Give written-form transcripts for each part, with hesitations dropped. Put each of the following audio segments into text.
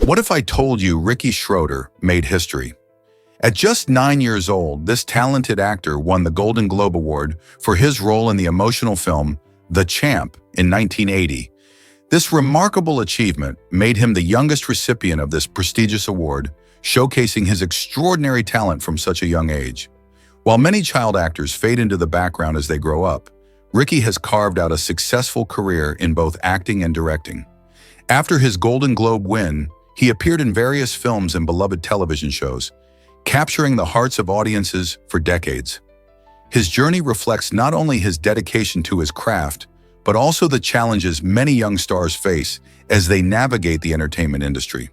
What if I told you Ricky Schroeder made history? At just 9 years old, this talented actor won the Golden Globe Award for his role in the emotional film The Champ in 1980. This remarkable achievement made him the youngest recipient of this prestigious award, showcasing his extraordinary talent from such a young age. While many child actors fade into the background as they grow up, Ricky has carved out a successful career in both acting and directing. After his Golden Globe win, he appeared in various films and beloved television shows, capturing the hearts of audiences for decades. His journey reflects not only his dedication to his craft, but also the challenges many young stars face as they navigate the entertainment industry.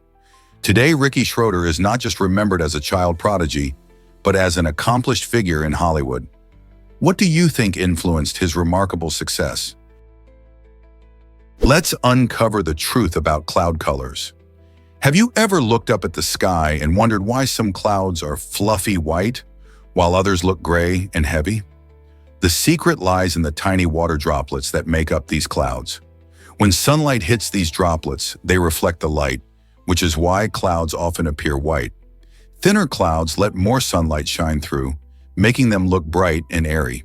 Today, Ricky Schroeder is not just remembered as a child prodigy, but as an accomplished figure in Hollywood. What do you think influenced his remarkable success? Let's uncover the truth about cloud colors. Have you ever looked up at the sky and wondered why some clouds are fluffy white, while others look gray and heavy? The secret lies in the tiny water droplets that make up these clouds. When sunlight hits these droplets, they reflect the light, which is why clouds often appear white. Thinner clouds let more sunlight shine through, making them look bright and airy.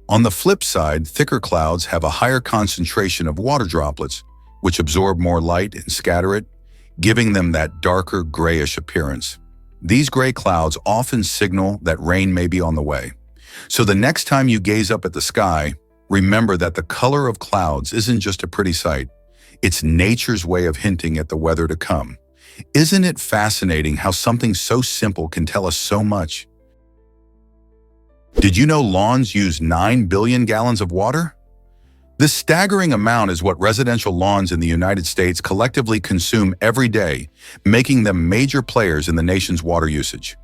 On the flip side, thicker clouds have a higher concentration of water droplets, which absorb more light and scatter it, giving them that darker grayish appearance. These gray clouds often signal that rain may be on the way. So the next time you gaze up at the sky, remember that the color of clouds isn't just a pretty sight. It's nature's way of hinting at the weather to come. Isn't it fascinating how something so simple can tell us so much? Did you know lawns use 9 billion gallons of water? This staggering amount is what residential lawns in the United States collectively consume every day, making them major players in the nation's water usage.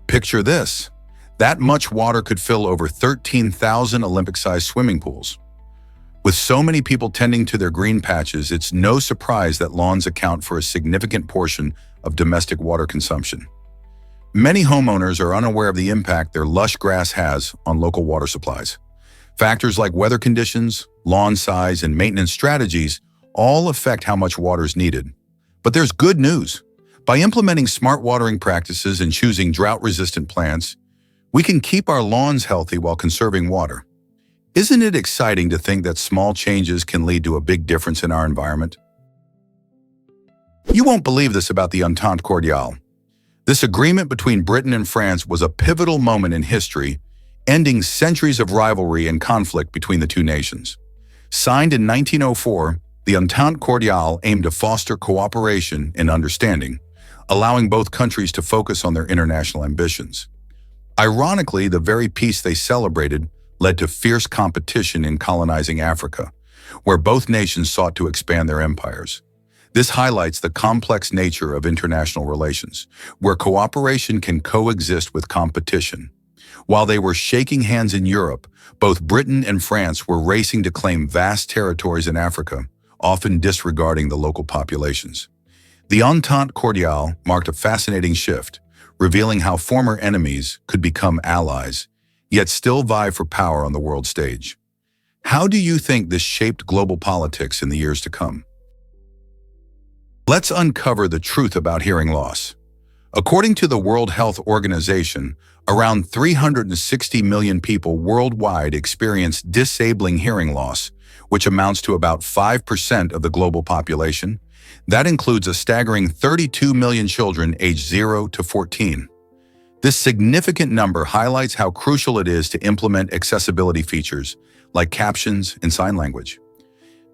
Picture this. That much water could fill over 13,000 Olympic-sized swimming pools. With so many people tending to their green patches, it's no surprise that lawns account for a significant portion of domestic water consumption. Many homeowners are unaware of the impact their lush grass has on local water supplies. Factors like weather conditions, lawn size, and maintenance strategies all affect how much water is needed. But there's good news. By implementing smart watering practices and choosing drought-resistant plants, we can keep our lawns healthy while conserving water. Isn't it exciting to think that small changes can lead to a big difference in our environment? You won't believe this about the Entente Cordiale. This agreement between Britain and France was a pivotal moment in history, ending centuries of rivalry and conflict between the two nations. Signed in 1904, the Entente Cordiale aimed to foster cooperation and understanding, allowing both countries to focus on their international ambitions. Ironically, the very peace they celebrated led to fierce competition in colonizing Africa, where both nations sought to expand their empires. This highlights the complex nature of international relations, where cooperation can coexist with competition. While they were shaking hands in Europe, both Britain and France were racing to claim vast territories in Africa, often disregarding the local populations. The Entente Cordiale marked a fascinating shift, revealing how former enemies could become allies, yet still vie for power on the world stage. How do you think this shaped global politics in the years to come? Let's uncover the truth about hearing loss. According to the World Health Organization, around 360 million people worldwide experience disabling hearing loss, which amounts to about 5% of the global population. That includes a staggering 32 million children aged 0 to 14. This significant number highlights how crucial it is to implement accessibility features like captions and sign language.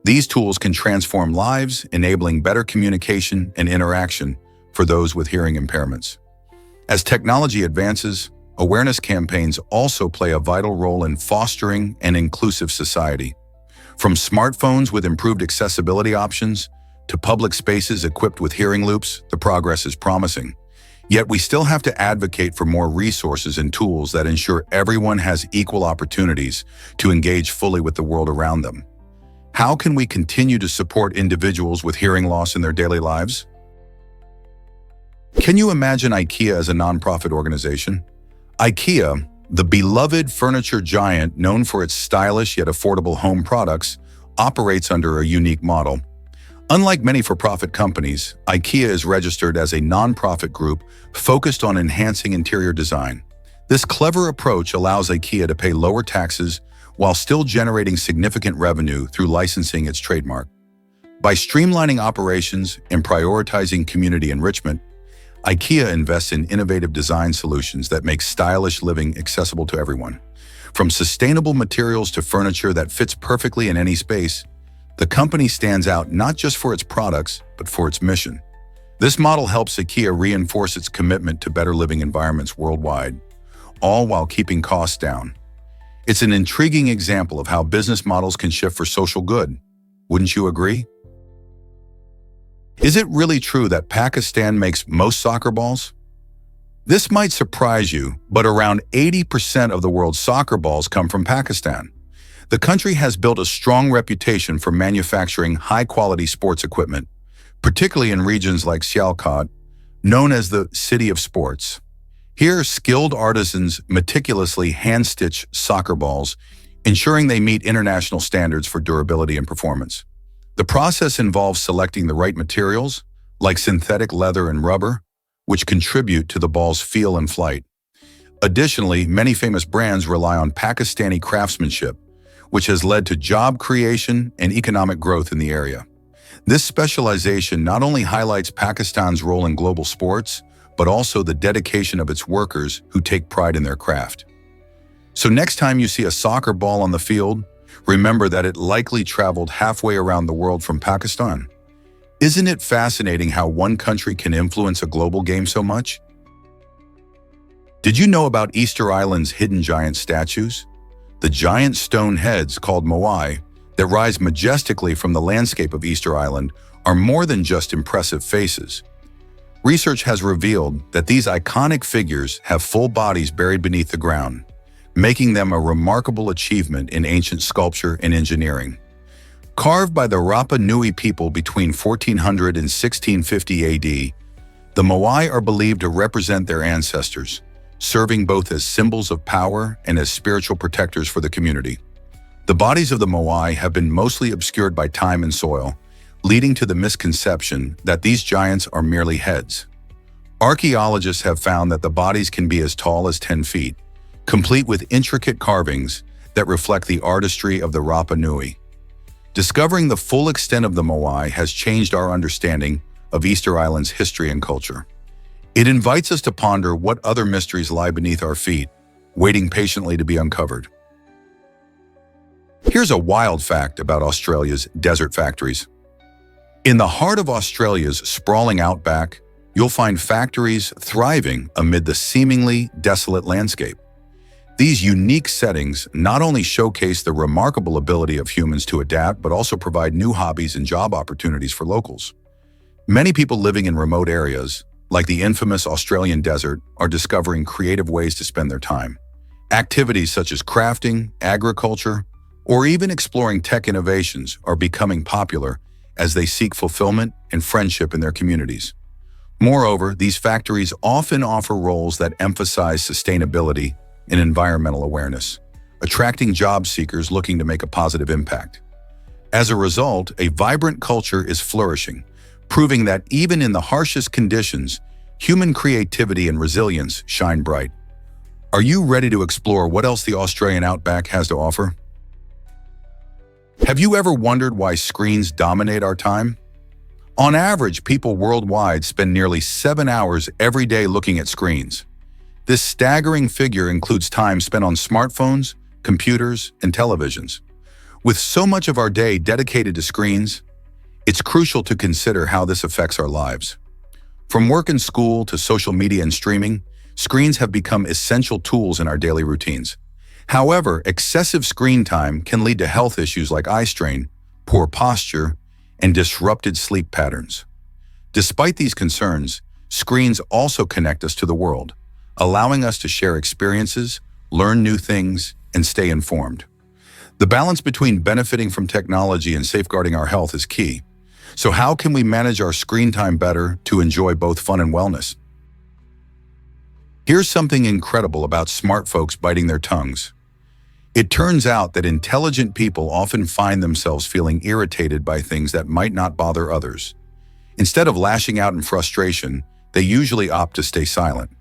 These tools can transform lives, enabling better communication and interaction for those with hearing impairments. As technology advances, awareness campaigns also play a vital role in fostering an inclusive society. From smartphones with improved accessibility options to public spaces equipped with hearing loops, the progress is promising. Yet we still have to advocate for more resources and tools that ensure everyone has equal opportunities to engage fully with the world around them. How can we continue to support individuals with hearing loss in their daily lives? Can you imagine IKEA as a nonprofit organization? IKEA, the beloved furniture giant known for its stylish yet affordable home products, operates under a unique model. Unlike many for-profit companies, IKEA is registered as a non-profit group focused on enhancing interior design. This clever approach allows IKEA to pay lower taxes while still generating significant revenue through licensing its trademark. By streamlining operations and prioritizing community enrichment, IKEA invests in innovative design solutions that make stylish living accessible to everyone. From sustainable materials to furniture that fits perfectly in any space, the company stands out not just for its products, but for its mission. This model helps IKEA reinforce its commitment to better living environments worldwide, all while keeping costs down. It's an intriguing example of how business models can shift for social good. Wouldn't you agree? Is it really true that Pakistan makes most soccer balls? This might surprise you, but around 80% of the world's soccer balls come from Pakistan. The country has built a strong reputation for manufacturing high-quality sports equipment, particularly in regions like Sialkot, known as the City of Sports. Here, skilled artisans meticulously hand-stitch soccer balls, ensuring they meet international standards for durability and performance. The process involves selecting the right materials, like synthetic leather and rubber, which contribute to the ball's feel and flight. Additionally, many famous brands rely on Pakistani craftsmanship, which has led to job creation and economic growth in the area. This specialization not only highlights Pakistan's role in global sports, but also the dedication of its workers who take pride in their craft. So next time you see a soccer ball on the field, remember that it likely traveled halfway around the world from Pakistan. Isn't it fascinating how one country can influence a global game so much? Did you know about Easter Island's hidden giant statues? The giant stone heads, called moai, that rise majestically from the landscape of Easter Island are more than just impressive faces. Research has revealed that these iconic figures have full bodies buried beneath the ground, making them a remarkable achievement in ancient sculpture and engineering. Carved by the Rapa Nui people between 1400 and 1650 AD, the moai are believed to represent their ancestors, serving both as symbols of power and as spiritual protectors for the community. The bodies of the moai have been mostly obscured by time and soil, leading to the misconception that these giants are merely heads. Archaeologists have found that the bodies can be as tall as 10 feet, complete with intricate carvings that reflect the artistry of the Rapa Nui. Discovering the full extent of the moai has changed our understanding of Easter Island's history and culture. It invites us to ponder what other mysteries lie beneath our feet, waiting patiently to be uncovered. Here's a wild fact about Australia's desert factories. In the heart of Australia's sprawling outback, you'll find factories thriving amid the seemingly desolate landscape. These unique settings not only showcase the remarkable ability of humans to adapt, but also provide new hobbies and job opportunities for locals. Many people living in remote areas, like the infamous Australian desert, are discovering creative ways to spend their time. Activities such as crafting, agriculture, or even exploring tech innovations are becoming popular as they seek fulfillment and friendship in their communities. Moreover, these factories often offer roles that emphasize sustainability and environmental awareness, attracting job seekers looking to make a positive impact. As a result, a vibrant culture is flourishing, proving that even in the harshest conditions, human creativity and resilience shine bright. Are you ready to explore what else the Australian outback has to offer? Have you ever wondered why screens dominate our time? On average, people worldwide spend nearly 7 hours every day looking at screens. This staggering figure includes time spent on smartphones, computers, and televisions. With so much of our day dedicated to screens, it's crucial to consider how this affects our lives. From work and school to social media and streaming, screens have become essential tools in our daily routines. However, excessive screen time can lead to health issues like eye strain, poor posture, and disrupted sleep patterns. Despite these concerns, screens also connect us to the world, allowing us to share experiences, learn new things, and stay informed. The balance between benefiting from technology and safeguarding our health is key. So how can we manage our screen time better to enjoy both fun and wellness? Here's something incredible about smart folks biting their tongues. It turns out that intelligent people often find themselves feeling irritated by things that might not bother others. Instead of lashing out in frustration, they usually opt to stay silent.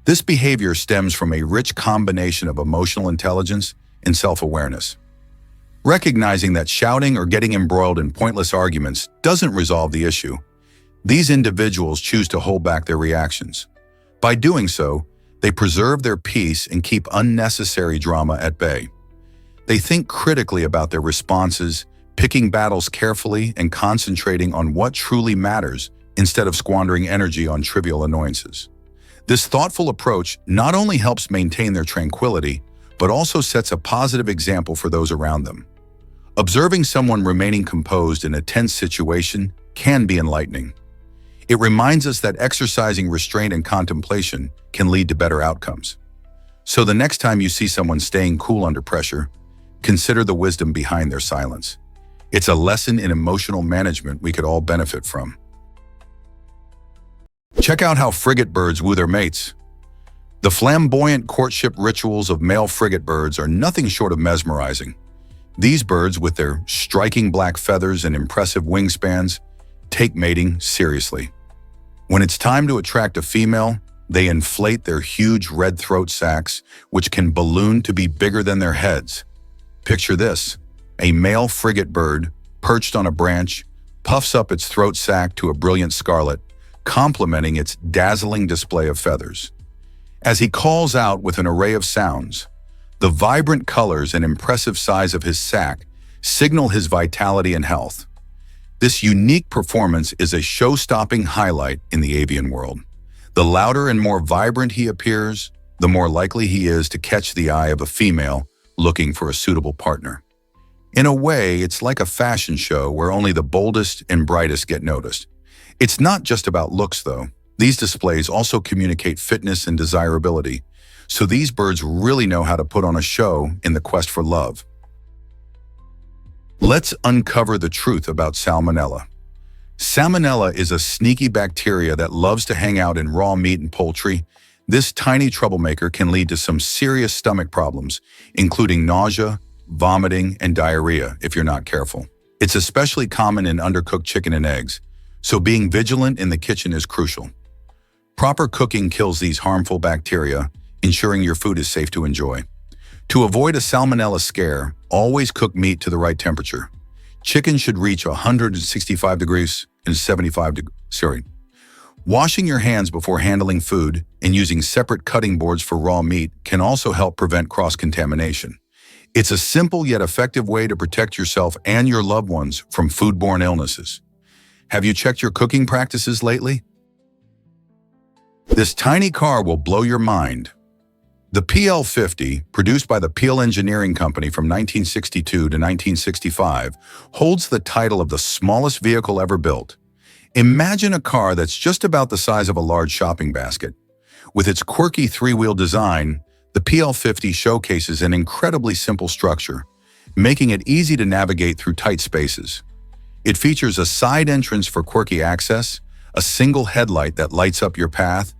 This behavior stems from a rich combination of emotional intelligence and self-awareness. Recognizing that shouting or getting embroiled in pointless arguments doesn't resolve the issue, these individuals choose to hold back their reactions. By doing so, they preserve their peace and keep unnecessary drama at bay. They think critically about their responses, picking battles carefully and concentrating on what truly matters instead of squandering energy on trivial annoyances. This thoughtful approach not only helps maintain their tranquility, but also sets a positive example for those around them. Observing someone remaining composed in a tense situation can be enlightening. It reminds us that exercising restraint and contemplation can lead to better outcomes. So the next time you see someone staying cool under pressure, consider the wisdom behind their silence. It's a lesson in emotional management we could all benefit from. Check out how frigate birds woo their mates. The flamboyant courtship rituals of male frigate birds are nothing short of mesmerizing. These birds, with their striking black feathers and impressive wingspans, take mating seriously. When it's time to attract a female, they inflate their huge red throat sacs, which can balloon to be bigger than their heads. Picture this: a male frigate bird, perched on a branch, puffs up its throat sac to a brilliant scarlet, complementing its dazzling display of feathers. As he calls out with an array of sounds, the vibrant colors and impressive size of his sac signal his vitality and health. This unique performance is a show-stopping highlight in the avian world. The louder and more vibrant he appears, the more likely he is to catch the eye of a female looking for a suitable partner. In a way, it's like a fashion show where only the boldest and brightest get noticed. It's not just about looks, though. These displays also communicate fitness and desirability, so these birds really know how to put on a show in the quest for love. Let's uncover the truth about Salmonella. Salmonella is a sneaky bacteria that loves to hang out in raw meat and poultry. This tiny troublemaker can lead to some serious stomach problems, including nausea, vomiting, and diarrhea if you're not careful. It's especially common in undercooked chicken and eggs, so being vigilant in the kitchen is crucial. Proper cooking kills these harmful bacteria, ensuring your food is safe to enjoy. To avoid a salmonella scare, always cook meat to the right temperature. Chicken should reach 165 degrees and 75 degrees. Washing your hands before handling food and using separate cutting boards for raw meat can also help prevent cross-contamination. It's a simple yet effective way to protect yourself and your loved ones from foodborne illnesses. Have you checked your cooking practices lately? This tiny car will blow your mind. The PL50, produced by the Peel Engineering Company from 1962 to 1965, holds the title of the smallest vehicle ever built. Imagine a car that's just about the size of a large shopping basket. With its quirky three-wheel design, the PL50 showcases an incredibly simple structure, making it easy to navigate through tight spaces. It features a side entrance for quirky access, a single headlight that lights up your path,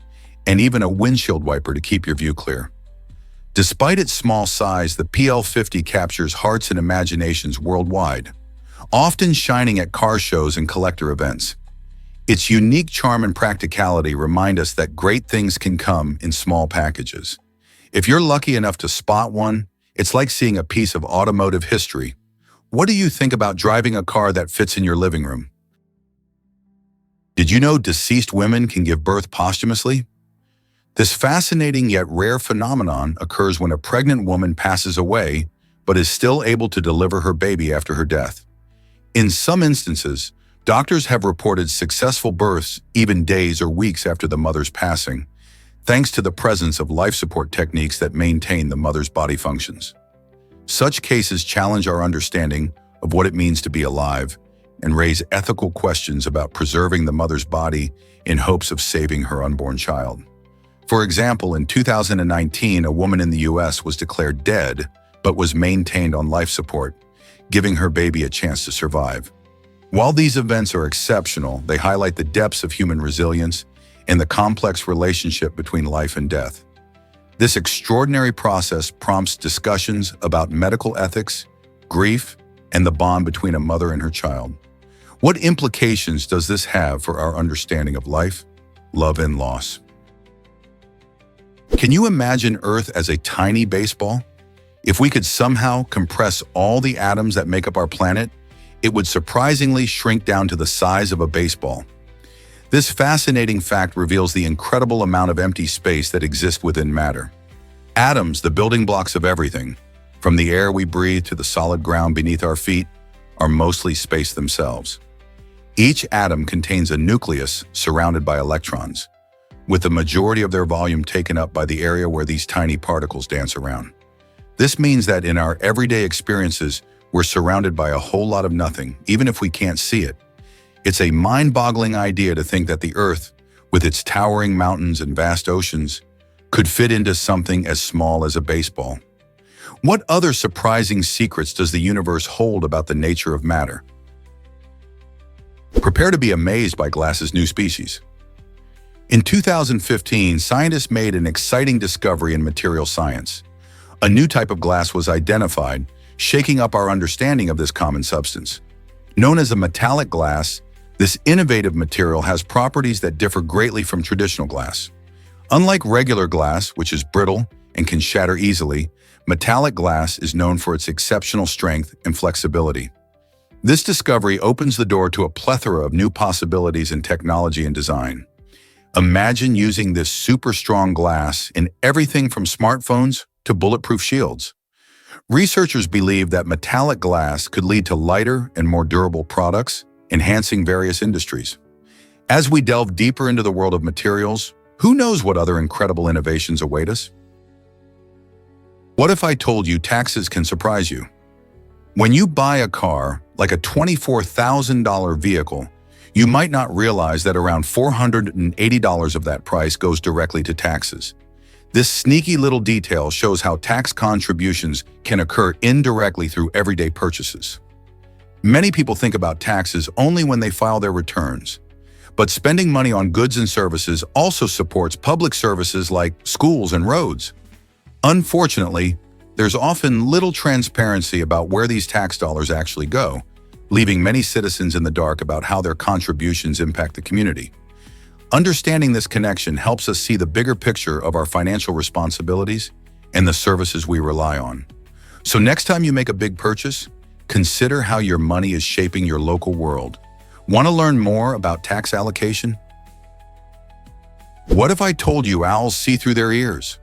and even a windshield wiper to keep your view clear. Despite its small size, the PL50 captures hearts and imaginations worldwide, often shining at car shows and collector events. Its unique charm and practicality remind us that great things can come in small packages. If you're lucky enough to spot one, it's like seeing a piece of automotive history. What do you think about driving a car that fits in your living room? Did you know deceased women can give birth posthumously? This fascinating yet rare phenomenon occurs when a pregnant woman passes away but is still able to deliver her baby after her death. In some instances, doctors have reported successful births even days or weeks after the mother's passing, thanks to the presence of life support techniques that maintain the mother's body functions. Such cases challenge our understanding of what it means to be alive and raise ethical questions about preserving the mother's body in hopes of saving her unborn child. For example, in 2019, a woman in the US was declared dead but was maintained on life support, giving her baby a chance to survive. While these events are exceptional, they highlight the depths of human resilience and the complex relationship between life and death. This extraordinary process prompts discussions about medical ethics, grief, and the bond between a mother and her child. What implications does this have for our understanding of life, love, and loss? Can you imagine Earth as a tiny baseball? If we could somehow compress all the atoms that make up our planet, it would surprisingly shrink down to the size of a baseball. This fascinating fact reveals the incredible amount of empty space that exists within matter. Atoms, the building blocks of everything, from the air we breathe to the solid ground beneath our feet, are mostly space themselves. Each atom contains a nucleus surrounded by electrons, with the majority of their volume taken up by the area where these tiny particles dance around. This means that in our everyday experiences, we're surrounded by a whole lot of nothing, even if we can't see it. It's a mind-boggling idea to think that the Earth, with its towering mountains and vast oceans, could fit into something as small as a baseball. What other surprising secrets does the universe hold about the nature of matter? Prepare to be amazed by glass's new species. In 2015, scientists made an exciting discovery in material science. A new type of glass was identified, shaking up our understanding of this common substance. Known as a metallic glass, this innovative material has properties that differ greatly from traditional glass. Unlike regular glass, which is brittle and can shatter easily, metallic glass is known for its exceptional strength and flexibility. This discovery opens the door to a plethora of new possibilities in technology and design. Imagine using this super strong glass in everything from smartphones to bulletproof shields. Researchers believe that metallic glass could lead to lighter and more durable products, enhancing various industries. As we delve deeper into the world of materials, who knows what other incredible innovations await us? What if I told you taxes can surprise you? When you buy a car, like a $24,000 vehicle, you might not realize that around $480 of that price goes directly to taxes. This sneaky little detail shows how tax contributions can occur indirectly through everyday purchases. Many people think about taxes only when they file their returns, but spending money on goods and services also supports public services like schools and roads. Unfortunately, there's often little transparency about where these tax dollars actually go, leaving many citizens in the dark about how their contributions impact the community. Understanding this connection helps us see the bigger picture of our financial responsibilities and the services we rely on. So next time you make a big purchase, consider how your money is shaping your local world. Want to learn more about tax allocation? What if I told you owls see through their ears?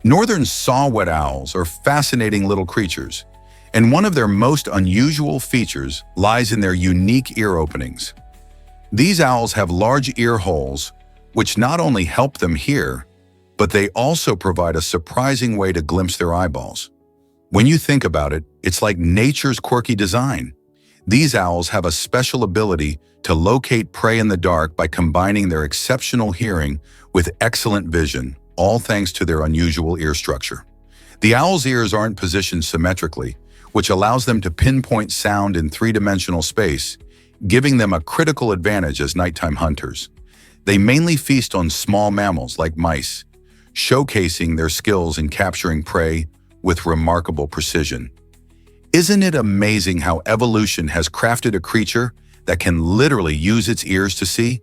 Northern saw-whet owls are fascinating little creatures, and one of their most unusual features lies in their unique ear openings. These owls have large ear holes, which not only help them hear, but they also provide a surprising way to glimpse their eyeballs. When you think about it, it's like nature's quirky design. These owls have a special ability to locate prey in the dark by combining their exceptional hearing with excellent vision, all thanks to their unusual ear structure. The owl's ears aren't positioned symmetrically, which allows them to pinpoint sound in three-dimensional space, giving them a critical advantage as nighttime hunters. They mainly feast on small mammals like mice, showcasing their skills in capturing prey with remarkable precision. Isn't it amazing how evolution has crafted a creature that can literally use its ears to see?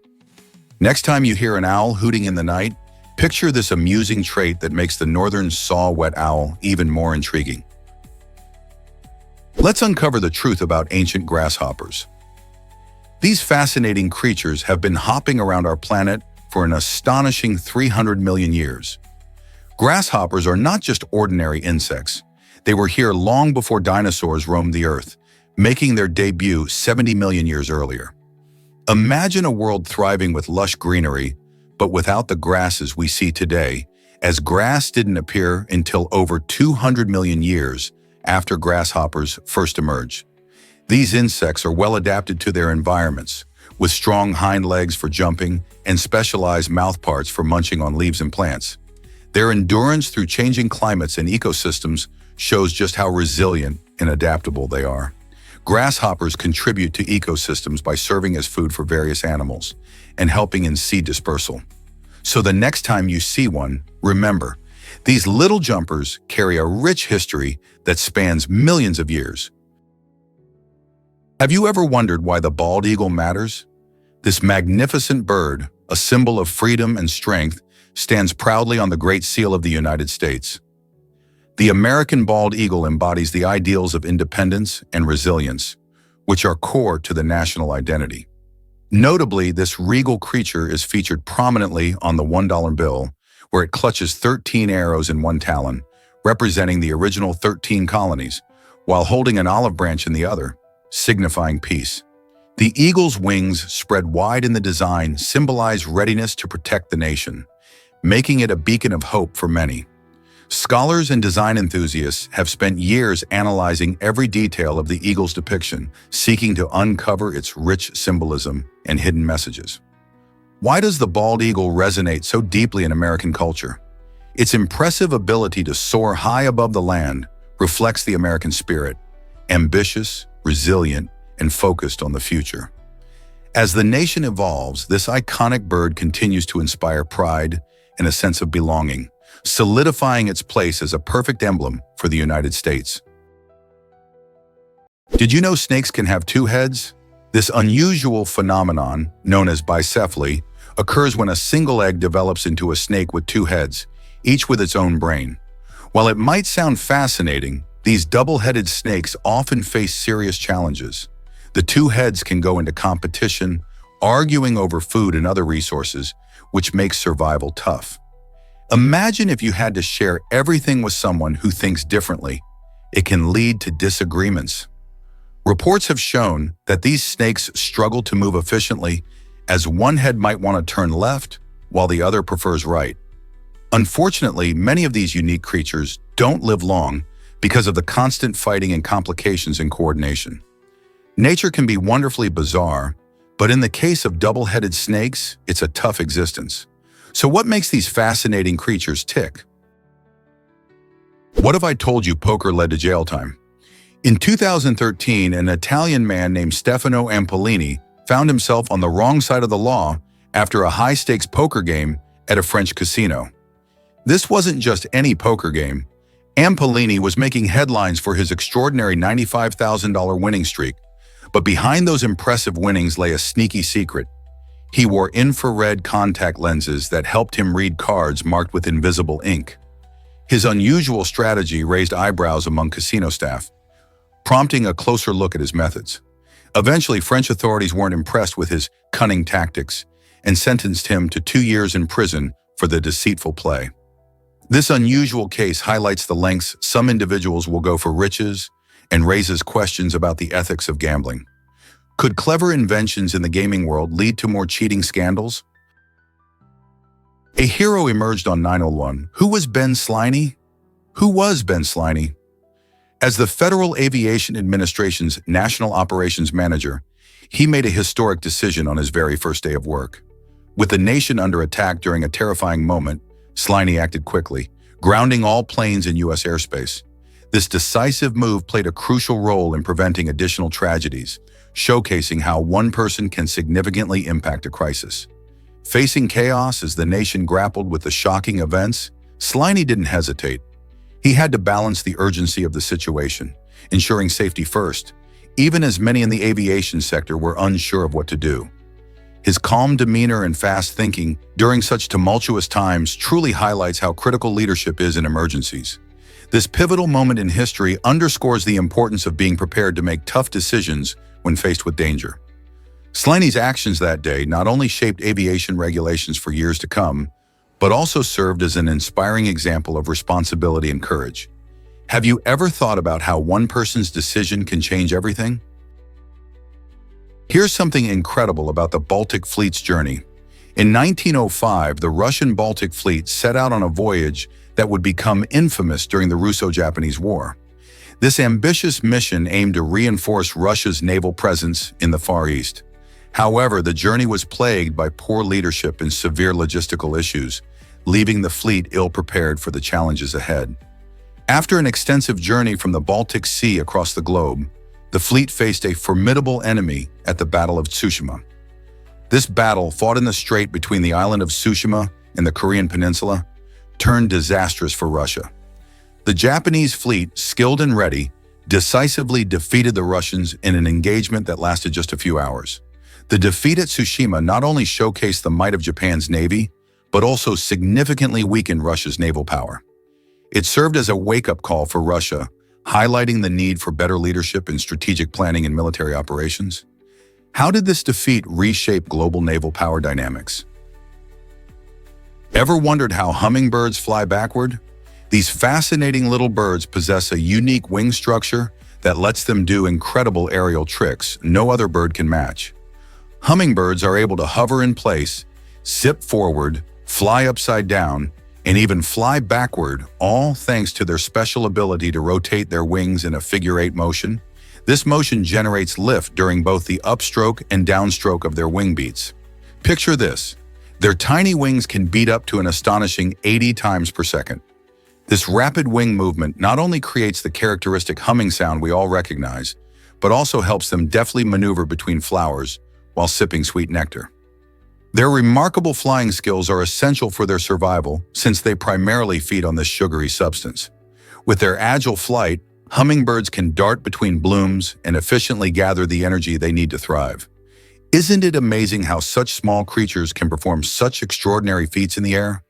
Next time you hear an owl hooting in the night, picture this amusing trait that makes the northern saw-whet owl even more intriguing. Let's uncover the truth about ancient grasshoppers. These fascinating creatures have been hopping around our planet for an astonishing 300 million years. Grasshoppers are not just ordinary insects. They were here long before dinosaurs roamed the Earth, making their debut 70 million years earlier. Imagine a world thriving with lush greenery, but without the grasses we see today, as grass didn't appear until over 200 million years after grasshoppers first emerged. These insects are well adapted to their environments, with strong hind legs for jumping and specialized mouth parts for munching on leaves and plants. Their endurance through changing climates and ecosystems shows just how resilient and adaptable they are. Grasshoppers contribute to ecosystems by serving as food for various animals and helping in seed dispersal. So the next time you see one, remember, These little jumpers carry a rich history that spans millions of years. Have you ever wondered why the bald eagle matters? This magnificent bird, a symbol of freedom and strength, stands proudly on the Great Seal of the United States. The American bald eagle embodies the ideals of independence and resilience, which are core to the national identity. Notably, this regal creature is featured prominently on the $1 bill, where it clutches 13 arrows in one talon, representing the original 13 colonies, while holding an olive branch in the other, signifying peace. The eagle's wings, spread wide in the design, symbolize readiness to protect the nation, making it a beacon of hope for many. Scholars and design enthusiasts have spent years analyzing every detail of the eagle's depiction, seeking to uncover its rich symbolism and hidden messages. Why does the bald eagle resonate so deeply in American culture? Its impressive ability to soar high above the land reflects the American spirit, ambitious, resilient, and focused on the future. As the nation evolves, this iconic bird continues to inspire pride and a sense of belonging, solidifying its place as a perfect emblem for the United States. Did you know snakes can have two heads? This unusual phenomenon, known as bicephaly, occurs when a single egg develops into a snake with two heads, each with its own brain. While it might sound fascinating, these double-headed snakes often face serious challenges. The two heads can go into competition, arguing over food and other resources, which makes survival tough. Imagine if you had to share everything with someone who thinks differently. It can lead to disagreements. Reports have shown that these snakes struggle to move efficiently, as one head might want to turn left while the other prefers right. Unfortunately, many of these unique creatures don't live long because of the constant fighting and complications in coordination. Nature can be wonderfully bizarre, but in the case of double-headed snakes, it's a tough existence. So what makes these fascinating creatures tick? What if I told you poker led to jail time? In 2013, an Italian man named Stefano Ampolini found himself on the wrong side of the law after a high-stakes poker game at a French casino. This wasn't just any poker game. Ampolini was making headlines for his extraordinary $95,000 winning streak, but behind those impressive winnings lay a sneaky secret. He wore infrared contact lenses that helped him read cards marked with invisible ink. His unusual strategy raised eyebrows among casino staff, prompting a closer look at his methods. Eventually, French authorities weren't impressed with his cunning tactics and sentenced him to 2 years in prison for the deceitful play. This unusual case highlights the lengths some individuals will go for riches and raises questions about the ethics of gambling. Could clever inventions in the gaming world lead to more cheating scandals? A hero emerged on 9/11. Who was Ben Sliney? Who was Ben Sliney? As the Federal Aviation Administration's National Operations Manager, he made a historic decision on his very first day of work. With the nation under attack during a terrifying moment, Sliney acted quickly, grounding all planes in U.S. airspace. This decisive move played a crucial role in preventing additional tragedies, showcasing how one person can significantly impact a crisis. Facing chaos as the nation grappled with the shocking events, Sliney didn't hesitate. He had to balance the urgency of the situation, ensuring safety first, even as many in the aviation sector were unsure of what to do. His calm demeanor and fast thinking during such tumultuous times truly highlights how critical leadership is in emergencies. This pivotal moment in history underscores the importance of being prepared to make tough decisions when faced with danger. Sliney's actions that day not only shaped aviation regulations for years to come, but also served as an inspiring example of responsibility and courage. Have you ever thought about how one person's decision can change everything? Here's something incredible about the Baltic Fleet's journey. In 1905, the Russian Baltic Fleet set out on a voyage that would become infamous during the Russo-Japanese War. This ambitious mission aimed to reinforce Russia's naval presence in the Far East. However, the journey was plagued by poor leadership and severe logistical issues, leaving the fleet ill-prepared for the challenges ahead. After an extensive journey from the Baltic Sea across the globe, the fleet faced a formidable enemy at the Battle of Tsushima. This battle, fought in the strait between the island of Tsushima and the Korean peninsula, turned disastrous for Russia. The Japanese fleet, skilled and ready, decisively defeated the Russians in an engagement that lasted just a few hours. The defeat at Tsushima not only showcased the might of Japan's navy, but also significantly weakened Russia's naval power. It served as a wake-up call for Russia, highlighting the need for better leadership in strategic planning and military operations. How did this defeat reshape global naval power dynamics? Ever wondered how hummingbirds fly backward? These fascinating little birds possess a unique wing structure that lets them do incredible aerial tricks no other bird can match. Hummingbirds are able to hover in place, zip forward, fly upside down, and even fly backward, all thanks to their special ability to rotate their wings in a figure-8 motion. This motion generates lift during both the upstroke and downstroke of their wing beats. Picture this. Their tiny wings can beat up to an astonishing 80 times per second. This rapid wing movement not only creates the characteristic humming sound we all recognize, but also helps them deftly maneuver between flowers while sipping sweet nectar. Their remarkable flying skills are essential for their survival since they primarily feed on this sugary substance. With their agile flight, hummingbirds can dart between blooms and efficiently gather the energy they need to thrive. Isn't it amazing how such small creatures can perform such extraordinary feats in the air?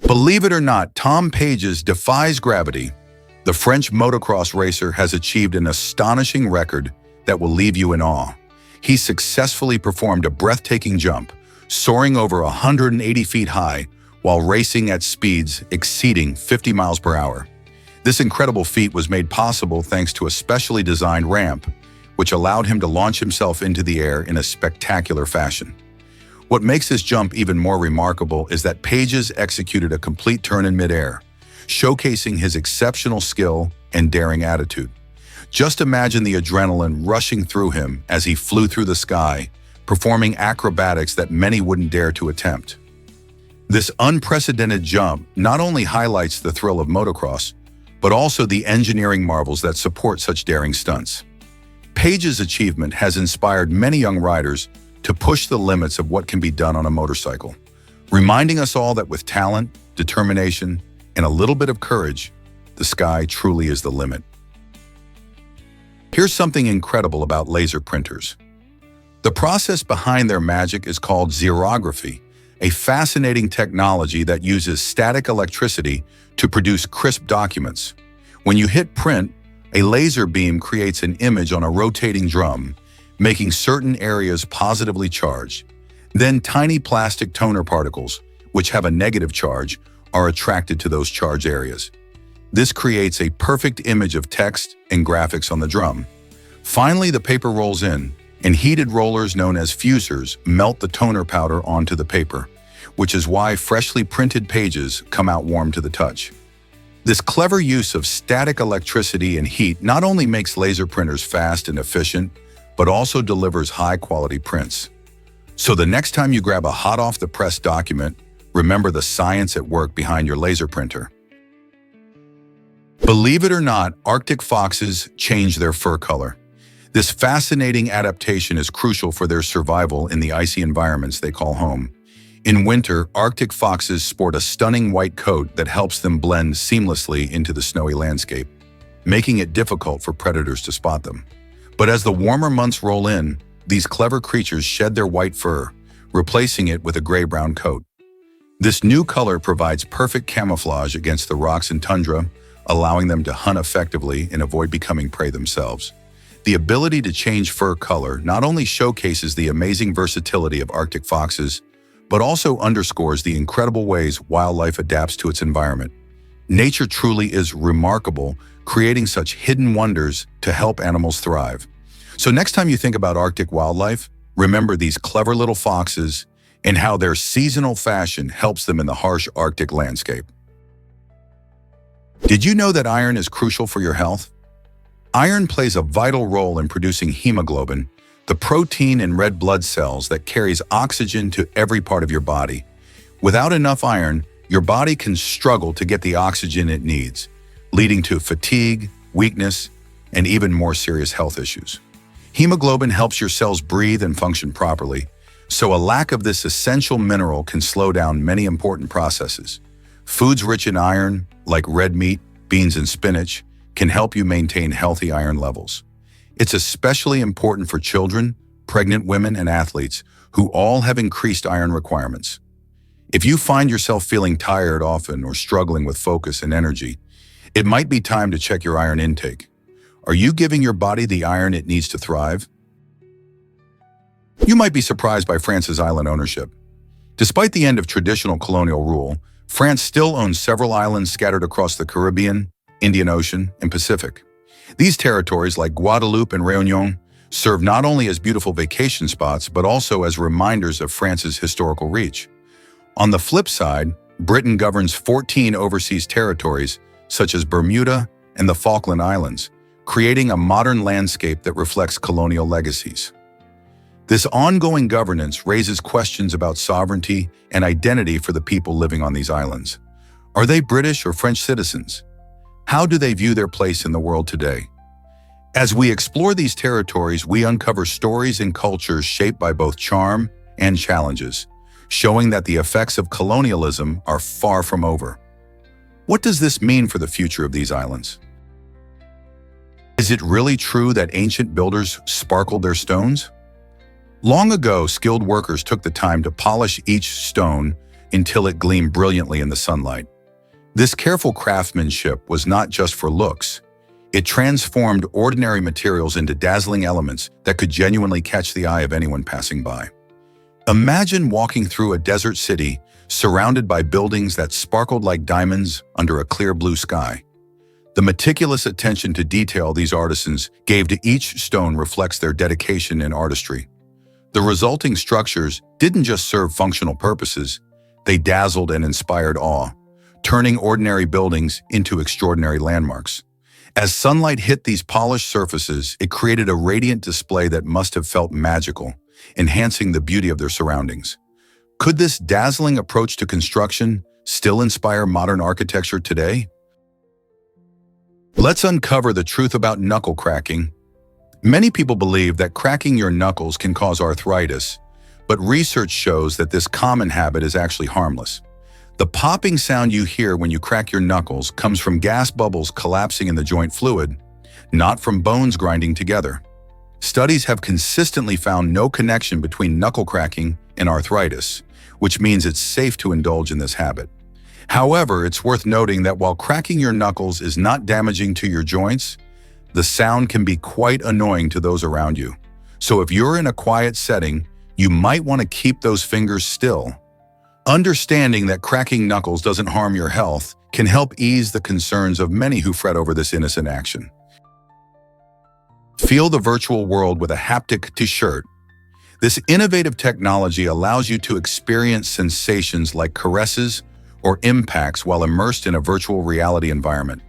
Believe it or not, Tom Page's defies gravity. The French motocross racer has achieved an astonishing record that will leave you in awe. He successfully performed a breathtaking jump, soaring over 180 feet high while racing at speeds exceeding 50 miles per hour. This incredible feat was made possible thanks to a specially designed ramp, which allowed him to launch himself into the air in a spectacular fashion. What makes this jump even more remarkable is that Pages executed a complete turn in midair, showcasing his exceptional skill and daring attitude. Just imagine the adrenaline rushing through him as he flew through the sky, performing acrobatics that many wouldn't dare to attempt. This unprecedented jump not only highlights the thrill of motocross, but also the engineering marvels that support such daring stunts. Page's achievement has inspired many young riders to push the limits of what can be done on a motorcycle, reminding us all that with talent, determination, and a little bit of courage, the sky truly is the limit. Here's something incredible about laser printers. The process behind their magic is called xerography, a fascinating technology that uses static electricity to produce crisp documents. When you hit print, a laser beam creates an image on a rotating drum, making certain areas positively charged. Then tiny plastic toner particles, which have a negative charge, are attracted to those charged areas. This creates a perfect image of text and graphics on the drum. Finally, the paper rolls in, and heated rollers known as fusers melt the toner powder onto the paper, which is why freshly printed pages come out warm to the touch. This clever use of static electricity and heat not only makes laser printers fast and efficient, but also delivers high-quality prints. So the next time you grab a hot-off-the-press document, remember the science at work behind your laser printer. Believe it or not, Arctic foxes change their fur color. This fascinating adaptation is crucial for their survival in the icy environments they call home. In winter, Arctic foxes sport a stunning white coat that helps them blend seamlessly into the snowy landscape, making it difficult for predators to spot them. But as the warmer months roll in, these clever creatures shed their white fur, replacing it with a gray-brown coat. This new color provides perfect camouflage against the rocks and tundra, allowing them to hunt effectively and avoid becoming prey themselves. The ability to change fur color not only showcases the amazing versatility of Arctic foxes, but also underscores the incredible ways wildlife adapts to its environment. Nature truly is remarkable, creating such hidden wonders to help animals thrive. So next time you think about Arctic wildlife, remember these clever little foxes and how their seasonal fashion helps them in the harsh Arctic landscape. Did you know that iron is crucial for your health? Iron plays a vital role in producing hemoglobin, the protein in red blood cells that carries oxygen to every part of your body. Without enough iron, your body can struggle to get the oxygen it needs, leading to fatigue, weakness, and even more serious health issues. Hemoglobin helps your cells breathe and function properly, So a lack of this essential mineral can slow down many important processes. Foods rich in iron, like red meat, beans, and spinach, can help you maintain healthy iron levels. It's especially important for children, pregnant women, and athletes who all have increased iron requirements. If you find yourself feeling tired often or struggling with focus and energy, it might be time to check your iron intake. Are you giving your body the iron it needs to thrive? You might be surprised by France's island ownership. Despite the end of traditional colonial rule, France still owns several islands scattered across the Caribbean, Indian Ocean, and Pacific. These territories, like Guadeloupe and Réunion, serve not only as beautiful vacation spots, but also as reminders of France's historical reach. On the flip side, Britain governs 14 overseas territories, such as Bermuda and the Falkland Islands, creating a modern landscape that reflects colonial legacies. This ongoing governance raises questions about sovereignty and identity for the people living on these islands. Are they British or French citizens? How do they view their place in the world today? As we explore these territories, we uncover stories and cultures shaped by both charm and challenges, showing that the effects of colonialism are far from over. What does this mean for the future of these islands? Is it really true that ancient builders sparkled their stones? Long ago, skilled workers took the time to polish each stone until it gleamed brilliantly in the sunlight. This careful craftsmanship was not just for looks. It transformed ordinary materials into dazzling elements that could genuinely catch the eye of anyone passing by. Imagine walking through a desert city surrounded by buildings that sparkled like diamonds under a clear blue sky. The meticulous attention to detail these artisans gave to each stone reflects their dedication and artistry. The resulting structures didn't just serve functional purposes, they dazzled and inspired awe, turning ordinary buildings into extraordinary landmarks. As sunlight hit these polished surfaces, it created a radiant display that must have felt magical, enhancing the beauty of their surroundings. Could this dazzling approach to construction still inspire modern architecture today? Let's uncover the truth about knuckle cracking. Many people believe that cracking your knuckles can cause arthritis, but research shows that this common habit is actually harmless. The popping sound you hear when you crack your knuckles comes from gas bubbles collapsing in the joint fluid, not from bones grinding together. Studies have consistently found no connection between knuckle cracking and arthritis, which means it's safe to indulge in this habit. However, it's worth noting that while cracking your knuckles is not damaging to your joints, the sound can be quite annoying to those around you. So if you're in a quiet setting, you might want to keep those fingers still. Understanding that cracking knuckles doesn't harm your health can help ease the concerns of many who fret over this innocent action. Feel the virtual world with a haptic t-shirt. This innovative technology allows you to experience sensations like caresses or impacts while immersed in a virtual reality environment.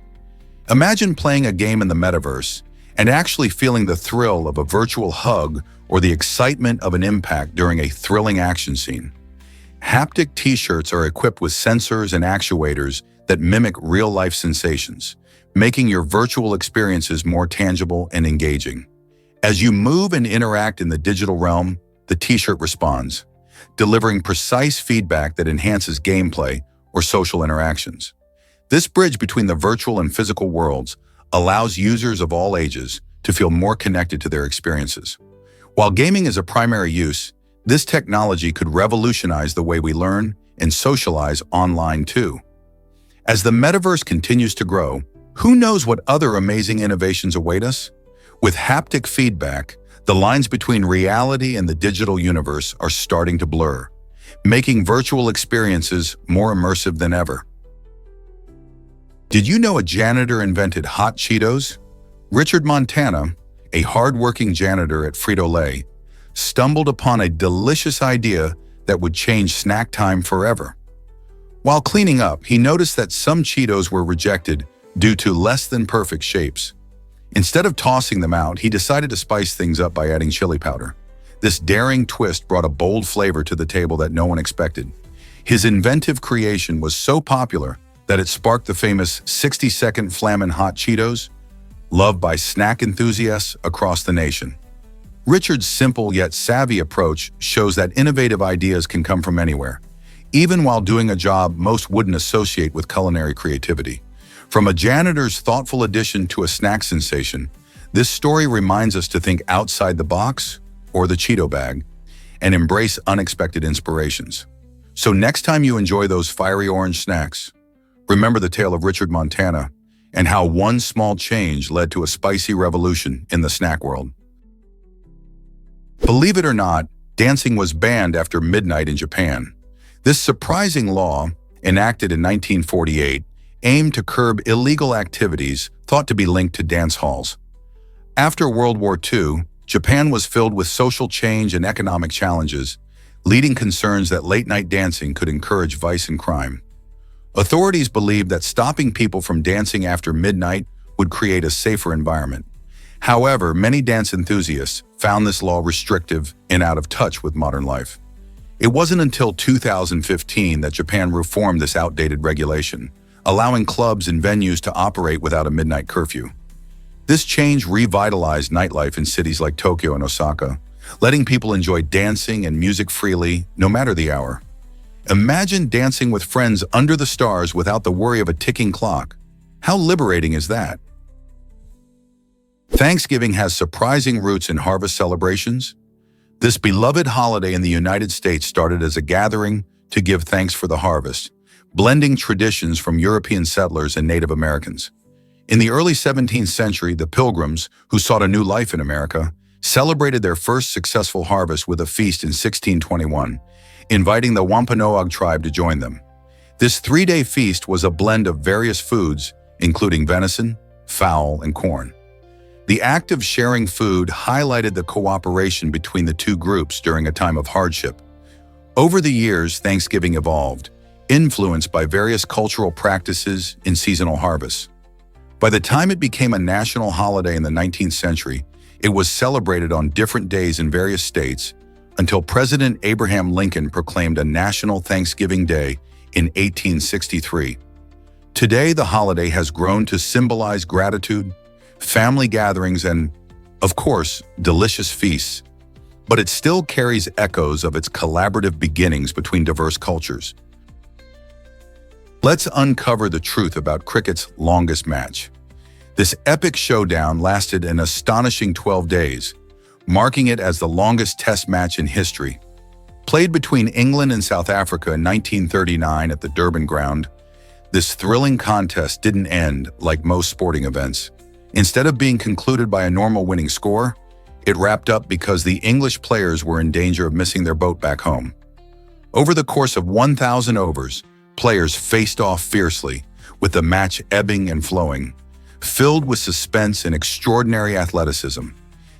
Imagine playing a game in the metaverse and actually feeling the thrill of a virtual hug or the excitement of an impact during a thrilling action scene. Haptic t-shirts are equipped with sensors and actuators that mimic real-life sensations, making your virtual experiences more tangible and engaging. As you move and interact in the digital realm, the t-shirt responds, delivering precise feedback that enhances gameplay or social interactions. This bridge between the virtual and physical worlds allows users of all ages to feel more connected to their experiences. While gaming is a primary use, this technology could revolutionize the way we learn and socialize online too. As the metaverse continues to grow, who knows what other amazing innovations await us? With haptic feedback, the lines between reality and the digital universe are starting to blur, making virtual experiences more immersive than ever. Did you know a janitor invented hot Cheetos? Richard Montana, a hard-working janitor at Frito-Lay, stumbled upon a delicious idea that would change snack time forever. While cleaning up, he noticed that some Cheetos were rejected due to less than perfect shapes. Instead of tossing them out, he decided to spice things up by adding chili powder. This daring twist brought a bold flavor to the table that no one expected. His inventive creation was so popular that it sparked the famous 60-second Flamin' Hot Cheetos, loved by snack enthusiasts across the nation. Richard's simple yet savvy approach shows that innovative ideas can come from anywhere, even while doing a job most wouldn't associate with culinary creativity. From a janitor's thoughtful addition to a snack sensation, this story reminds us to think outside the box, or the Cheeto bag, and embrace unexpected inspirations. So next time you enjoy those fiery orange snacks, remember the tale of Richard Montana and how one small change led to a spicy revolution in the snack world. Believe it or not, dancing was banned after midnight in Japan. This surprising law, enacted in 1948, aimed to curb illegal activities thought to be linked to dance halls. After World War II, Japan was filled with social change and economic challenges, leading concerns that late-night dancing could encourage vice and crime. Authorities believed that stopping people from dancing after midnight would create a safer environment. However, many dance enthusiasts found this law restrictive and out of touch with modern life. It wasn't until 2015 that Japan reformed this outdated regulation, allowing clubs and venues to operate without a midnight curfew. This change revitalized nightlife in cities like Tokyo and Osaka, letting people enjoy dancing and music freely, no matter the hour. Imagine dancing with friends under the stars without the worry of a ticking clock. How liberating is that? Thanksgiving has surprising roots in harvest celebrations. This beloved holiday in the United States started as a gathering to give thanks for the harvest, blending traditions from European settlers and Native Americans. In the early 17th century, the Pilgrims, who sought a new life in America, celebrated their first successful harvest with a feast in 1621, inviting the Wampanoag tribe to join them. This three-day feast was a blend of various foods, including venison, fowl, and corn. The act of sharing food highlighted the cooperation between the two groups during a time of hardship. Over the years, Thanksgiving evolved, influenced by various cultural practices in seasonal harvests. By the time it became a national holiday in the 19th century, it was celebrated on different days in various states until President Abraham Lincoln proclaimed a National Thanksgiving Day in 1863. Today, the holiday has grown to symbolize gratitude, family gatherings, and, of course, delicious feasts. But it still carries echoes of its collaborative beginnings between diverse cultures. Let's uncover the truth about cricket's longest match. This epic showdown lasted an astonishing 12 days, marking it as the longest test match in history. Played between England and South Africa in 1939 at the Durban ground, this thrilling contest didn't end like most sporting events. Instead of being concluded by a normal winning score, it wrapped up because the English players were in danger of missing their boat back home. Over the course of 1,000 overs, players faced off fiercely, with the match ebbing and flowing. Filled with suspense and extraordinary athleticism,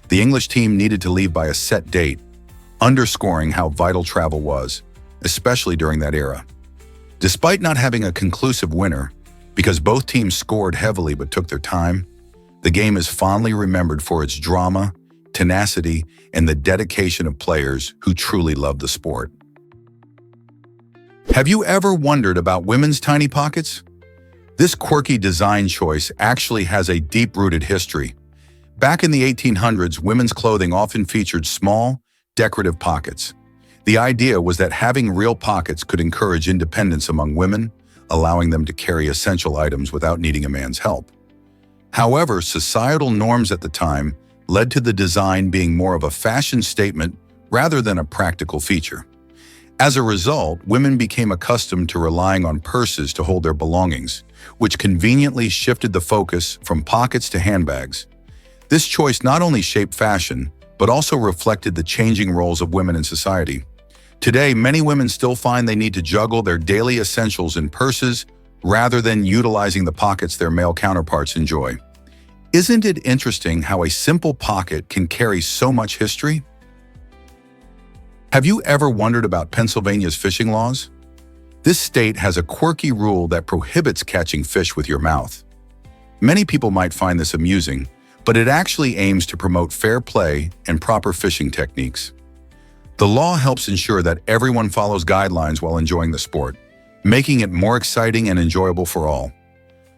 the English team needed to leave by a set date, underscoring how vital travel was, especially during that era. Despite not having a conclusive winner, because both teams scored heavily but took their time, the game is fondly remembered for its drama, tenacity, and the dedication of players who truly love the sport. Have you ever wondered about women's tiny pockets? This quirky design choice actually has a deep-rooted history. Back in the 1800s, women's clothing often featured small, decorative pockets. The idea was that having real pockets could encourage independence among women, allowing them to carry essential items without needing a man's help. However, societal norms at the time led to the design being more of a fashion statement rather than a practical feature. As a result, women became accustomed to relying on purses to hold their belongings, which conveniently shifted the focus from pockets to handbags. This choice not only shaped fashion, but also reflected the changing roles of women in society. Today, many women still find they need to juggle their daily essentials in purses rather than utilizing the pockets their male counterparts enjoy. Isn't it interesting how a simple pocket can carry so much history? Have you ever wondered about Pennsylvania's fishing laws? This state has a quirky rule that prohibits catching fish with your mouth. Many people might find this amusing, but it actually aims to promote fair play and proper fishing techniques. The law helps ensure that everyone follows guidelines while enjoying the sport, making it more exciting and enjoyable for all.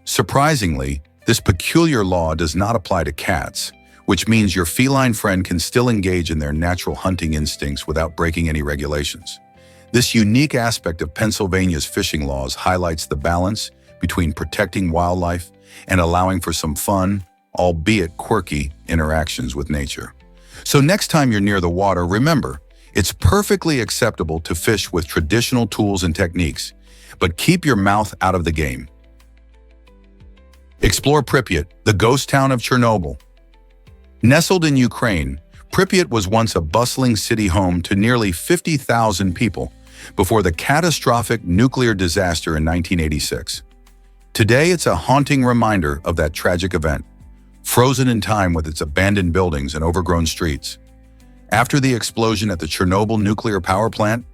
Surprisingly, this peculiar law does not apply to cats, which means your feline friend can still engage in their natural hunting instincts without breaking any regulations. This unique aspect of Pennsylvania's fishing laws highlights the balance between protecting wildlife and allowing for some fun, albeit quirky, interactions with nature. So next time you're near the water, remember, it's perfectly acceptable to fish with traditional tools and techniques, but keep your mouth out of the game. Explore Pripyat, the ghost town of Chernobyl. Nestled in Ukraine, Pripyat was once a bustling city home to nearly 50,000 people before the catastrophic nuclear disaster in 1986. Today, it's a haunting reminder of that tragic event, frozen in time with its abandoned buildings and overgrown streets. After the explosion at the Chernobyl nuclear power plant,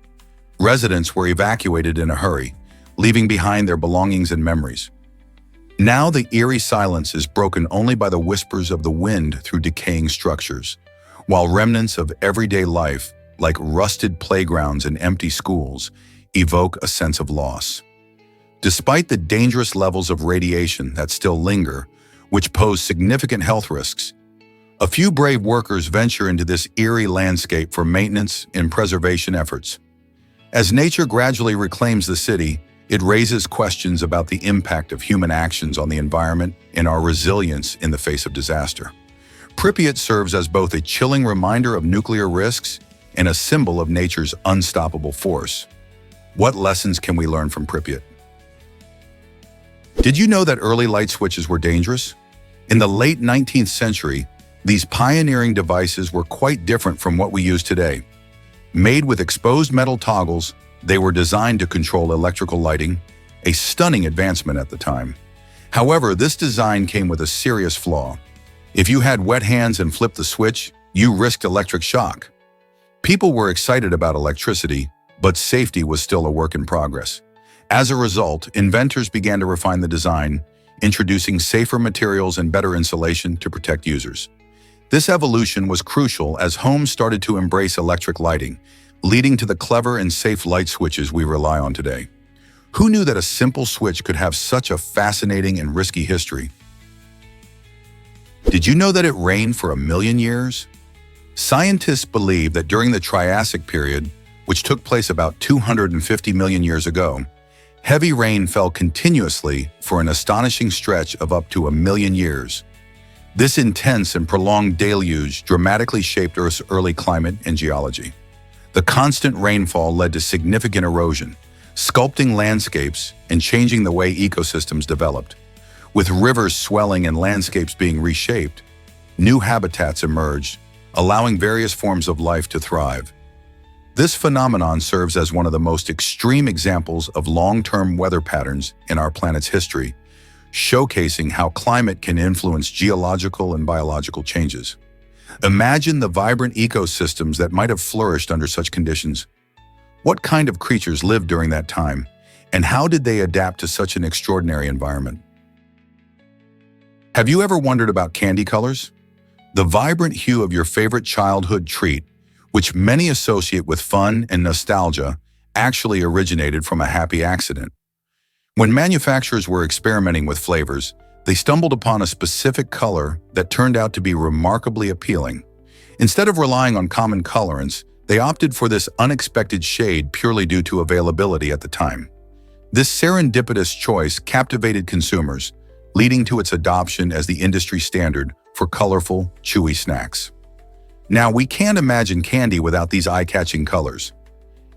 residents were evacuated in a hurry, leaving behind their belongings and memories. Now the eerie silence is broken only by the whispers of the wind through decaying structures, while remnants of everyday life, like rusted playgrounds and empty schools, evoke a sense of loss. Despite the dangerous levels of radiation that still linger, which pose significant health risks, a few brave workers venture into this eerie landscape for maintenance and preservation efforts. As nature gradually reclaims the city, it raises questions about the impact of human actions on the environment and our resilience in the face of disaster. Pripyat serves as both a chilling reminder of nuclear risks and a symbol of nature's unstoppable force. What lessons can we learn from Pripyat? Did you know that early light switches were dangerous? In the late 19th century, these pioneering devices were quite different from what we use today. Made with exposed metal toggles, they were designed to control electrical lighting, a stunning advancement at the time. However, this design came with a serious flaw. If you had wet hands and flipped the switch, you risked electric shock. People were excited about electricity, but safety was still a work in progress. As a result, inventors began to refine the design, introducing safer materials and better insulation to protect users. This evolution was crucial as homes started to embrace electric lighting, leading to the clever and safe light switches we rely on today. Who knew that a simple switch could have such a fascinating and risky history? Did you know that it rained for 1 million years? Scientists believe that during the Triassic period, which took place about 250 million years ago, heavy rain fell continuously for an astonishing stretch of up to 1 million years. This intense and prolonged deluge dramatically shaped Earth's early climate and geology. The constant rainfall led to significant erosion, sculpting landscapes and changing the way ecosystems developed. With rivers swelling and landscapes being reshaped, new habitats emerged, allowing various forms of life to thrive. This phenomenon serves as one of the most extreme examples of long-term weather patterns in our planet's history, showcasing how climate can influence geological and biological changes. Imagine the vibrant ecosystems that might have flourished under such conditions. What kind of creatures lived during that time, and how did they adapt to such an extraordinary environment? Have you ever wondered about candy colors? The vibrant hue of your favorite childhood treat, which many associate with fun and nostalgia, actually originated from a happy accident. When manufacturers were experimenting with flavors, they stumbled upon a specific color that turned out to be remarkably appealing. Instead of relying on common colorants, they opted for this unexpected shade purely due to availability at the time. This serendipitous choice captivated consumers, leading to its adoption as the industry standard for colorful, chewy snacks. Now, we can't imagine candy without these eye-catching colors.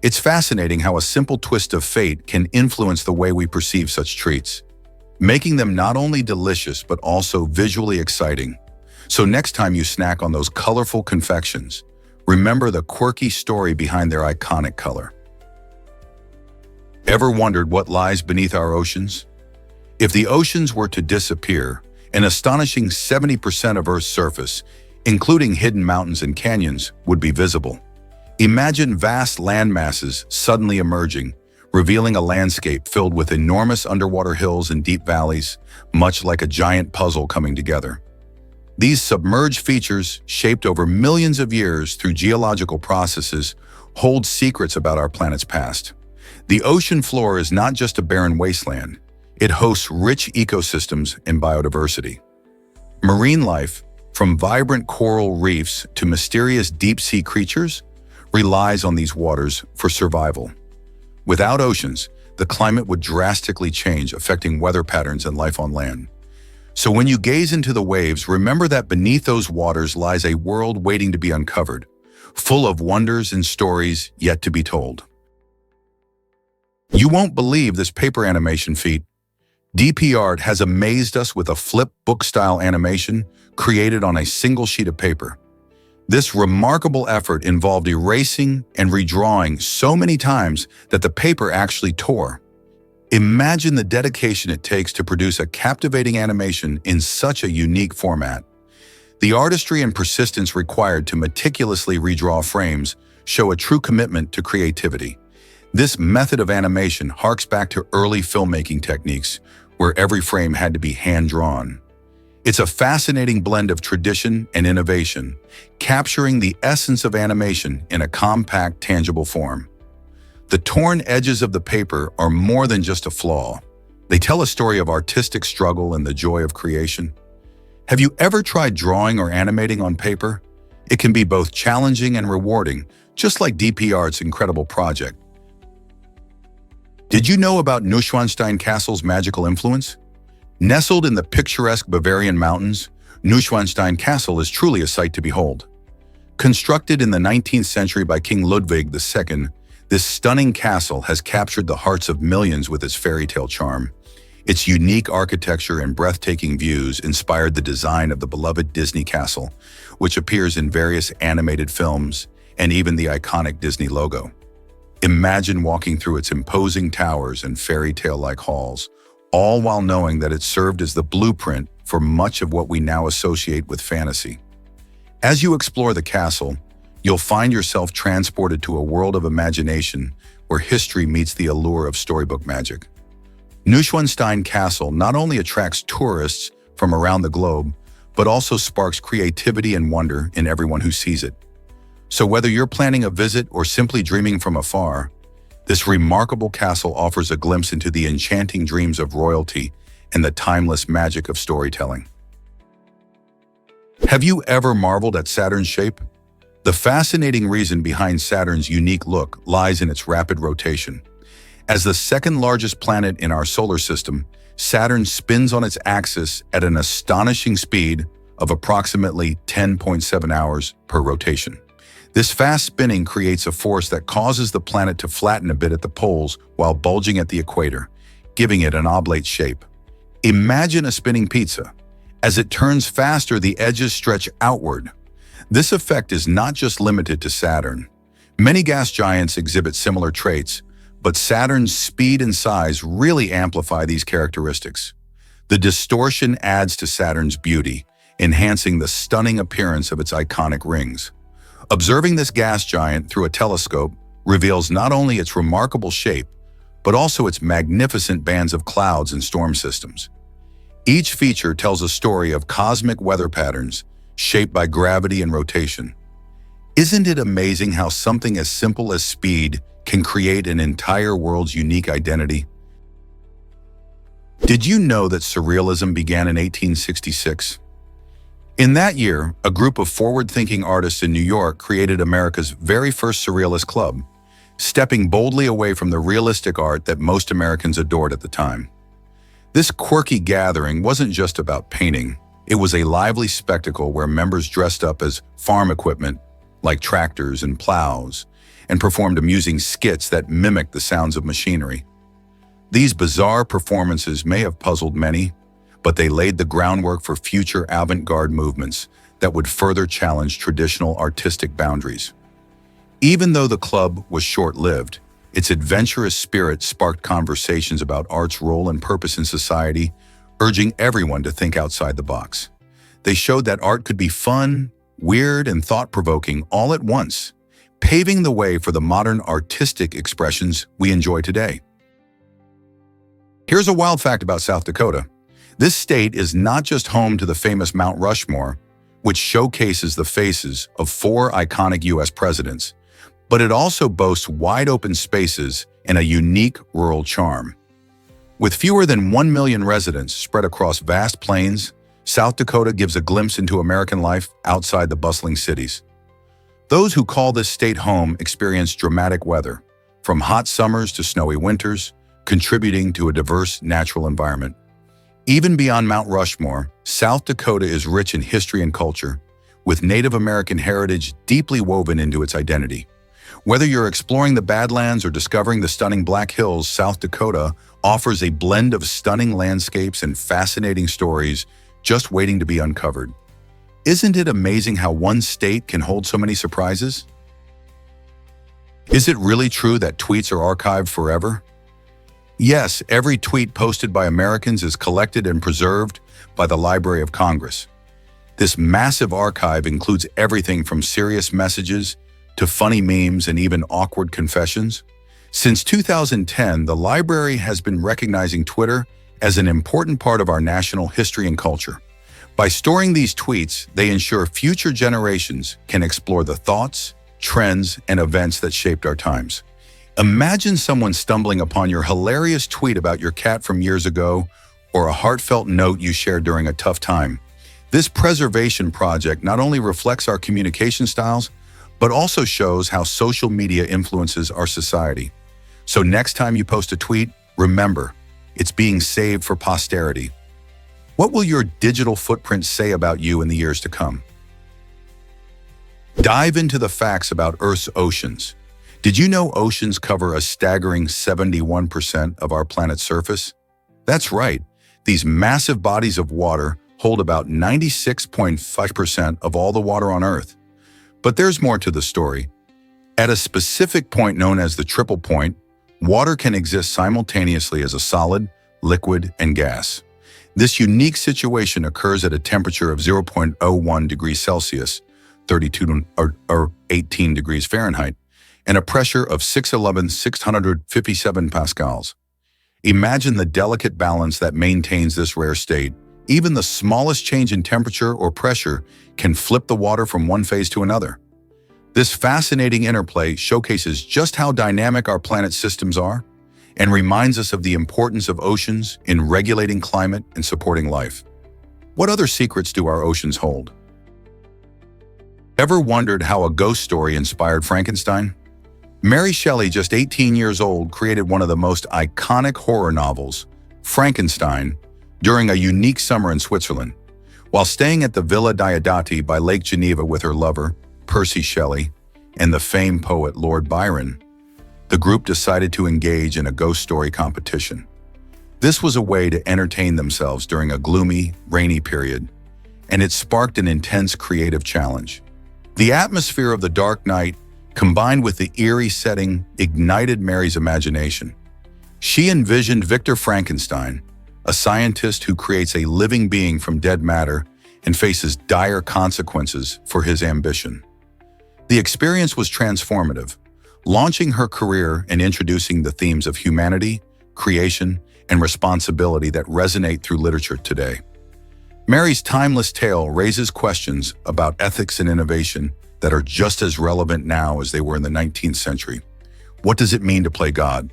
It's fascinating how a simple twist of fate can influence the way we perceive such treats, making them not only delicious but also visually exciting. So next time you snack on those colorful confections, remember the quirky story behind their iconic color. Ever wondered what lies beneath our oceans? If the oceans were to disappear, an astonishing 70% of Earth's surface, including hidden mountains and canyons, would be visible. Imagine vast land masses suddenly emerging, revealing a landscape filled with enormous underwater hills and deep valleys, much like a giant puzzle coming together. These submerged features, shaped over millions of years through geological processes, hold secrets about our planet's past. The ocean floor is not just a barren wasteland. It hosts rich ecosystems and biodiversity. Marine life, from vibrant coral reefs to mysterious deep-sea creatures, relies on these waters for survival. Without oceans, the climate would drastically change, affecting weather patterns and life on land. So when you gaze into the waves, remember that beneath those waters lies a world waiting to be uncovered, full of wonders and stories yet to be told. You won't believe this paper animation feat. DP Art has amazed us with a flip book-style animation created on a single sheet of paper. This remarkable effort involved erasing and redrawing so many times that the paper actually tore. Imagine the dedication it takes to produce a captivating animation in such a unique format. The artistry and persistence required to meticulously redraw frames show a true commitment to creativity. This method of animation harks back to early filmmaking techniques, where every frame had to be hand-drawn. It's a fascinating blend of tradition and innovation, capturing the essence of animation in a compact, tangible form. The torn edges of the paper are more than just a flaw. They tell a story of artistic struggle and the joy of creation. Have you ever tried drawing or animating on paper? It can be both challenging and rewarding, just like DP Art's incredible project. Did you know about Neuschwanstein Castle's magical influence? Nestled in the picturesque Bavarian mountains, Neuschwanstein Castle is truly a sight to behold. Constructed in the 19th century by King Ludwig II, this stunning castle has captured the hearts of millions with its fairy tale charm. Its unique architecture and breathtaking views inspired the design of the beloved Disney castle, which appears in various animated films and even the iconic Disney logo. Imagine walking through its imposing towers and fairy tale-like halls, all while knowing that it served as the blueprint for much of what we now associate with fantasy. As you explore the castle, you'll find yourself transported to a world of imagination where history meets the allure of storybook magic. Neuschwanstein Castle not only attracts tourists from around the globe, but also sparks creativity and wonder in everyone who sees it. So whether you're planning a visit or simply dreaming from afar, this remarkable castle offers a glimpse into the enchanting dreams of royalty and the timeless magic of storytelling. Have you ever marveled at Saturn's shape? The fascinating reason behind Saturn's unique look lies in its rapid rotation. As the second largest planet in our solar system, Saturn spins on its axis at an astonishing speed of approximately 10.7 hours per rotation. This fast spinning creates a force that causes the planet to flatten a bit at the poles while bulging at the equator, giving it an oblate shape. Imagine a spinning pizza. As it turns faster, the edges stretch outward. This effect is not just limited to Saturn. Many gas giants exhibit similar traits, but Saturn's speed and size really amplify these characteristics. The distortion adds to Saturn's beauty, enhancing the stunning appearance of its iconic rings. Observing this gas giant through a telescope reveals not only its remarkable shape, but also its magnificent bands of clouds and storm systems. Each feature tells a story of cosmic weather patterns shaped by gravity and rotation. Isn't it amazing how something as simple as speed can create an entire world's unique identity? Did you know that Surrealism began in 1866? In that year, a group of forward-thinking artists in New York created America's very first Surrealist club, stepping boldly away from the realistic art that most Americans adored at the time. This quirky gathering wasn't just about painting. It was a lively spectacle where members dressed up as farm equipment, like tractors and plows, and performed amusing skits that mimicked the sounds of machinery. These bizarre performances may have puzzled many, but they laid the groundwork for future avant-garde movements that would further challenge traditional artistic boundaries. Even though the club was short-lived, its adventurous spirit sparked conversations about art's role and purpose in society, urging everyone to think outside the box. They showed that art could be fun, weird, and thought-provoking all at once, paving the way for the modern artistic expressions we enjoy today. Here's a wild fact about South Dakota. This state is not just home to the famous Mount Rushmore, which showcases the faces of 4 iconic U.S. presidents, but it also boasts wide-open spaces and a unique rural charm. With fewer than 1 million residents spread across vast plains, South Dakota gives a glimpse into American life outside the bustling cities. Those who call this state home experience dramatic weather, from hot summers to snowy winters, contributing to a diverse natural environment. Even beyond Mount Rushmore, South Dakota is rich in history and culture, with Native American heritage deeply woven into its identity. Whether you're exploring the Badlands or discovering the stunning Black Hills, South Dakota offers a blend of stunning landscapes and fascinating stories just waiting to be uncovered. Isn't it amazing how one state can hold so many surprises? Is it really true that tweets are archived forever? Yes, every tweet posted by Americans is collected and preserved by the Library of Congress. This massive archive includes everything from serious messages to funny memes and even awkward confessions. Since 2010, the library has been recognizing Twitter as an important part of our national history and culture. By storing these tweets, they ensure future generations can explore the thoughts, trends, and events that shaped our times. Imagine someone stumbling upon your hilarious tweet about your cat from years ago or a heartfelt note you shared during a tough time. This preservation project not only reflects our communication styles, but also shows how social media influences our society. So next time you post a tweet, remember, it's being saved for posterity. What will your digital footprint say about you in the years to come? Dive into the facts about Earth's oceans. Did you know oceans cover a staggering 71% of our planet's surface? That's right. These massive bodies of water hold about 96.5% of all the water on Earth. But there's more to the story. At a specific point known as the triple point, water can exist simultaneously as a solid, liquid, and gas. This unique situation occurs at a temperature of 0.01 degrees Celsius, 32 or 18 degrees Fahrenheit, and a pressure of 657 pascals. Imagine the delicate balance that maintains this rare state. Even the smallest change in temperature or pressure can flip the water from one phase to another. This fascinating interplay showcases just how dynamic our planet's systems are and reminds us of the importance of oceans in regulating climate and supporting life. What other secrets do our oceans hold? Ever wondered how a ghost story inspired Frankenstein? Mary Shelley, just 18 years old, created one of the most iconic horror novels, Frankenstein, during a unique summer in Switzerland. While staying at the Villa Diodati by Lake Geneva with her lover, Percy Shelley, and the famed poet Lord Byron, the group decided to engage in a ghost story competition. This was a way to entertain themselves during a gloomy, rainy period, and it sparked an intense creative challenge. The atmosphere of the dark night, combined with the eerie setting, ignited Mary's imagination. She envisioned Victor Frankenstein, a scientist who creates a living being from dead matter and faces dire consequences for his ambition. The experience was transformative, launching her career and introducing the themes of humanity, creation, and responsibility that resonate through literature today. Mary's timeless tale raises questions about ethics and innovation that are just as relevant now as they were in the 19th century. What does it mean to play God?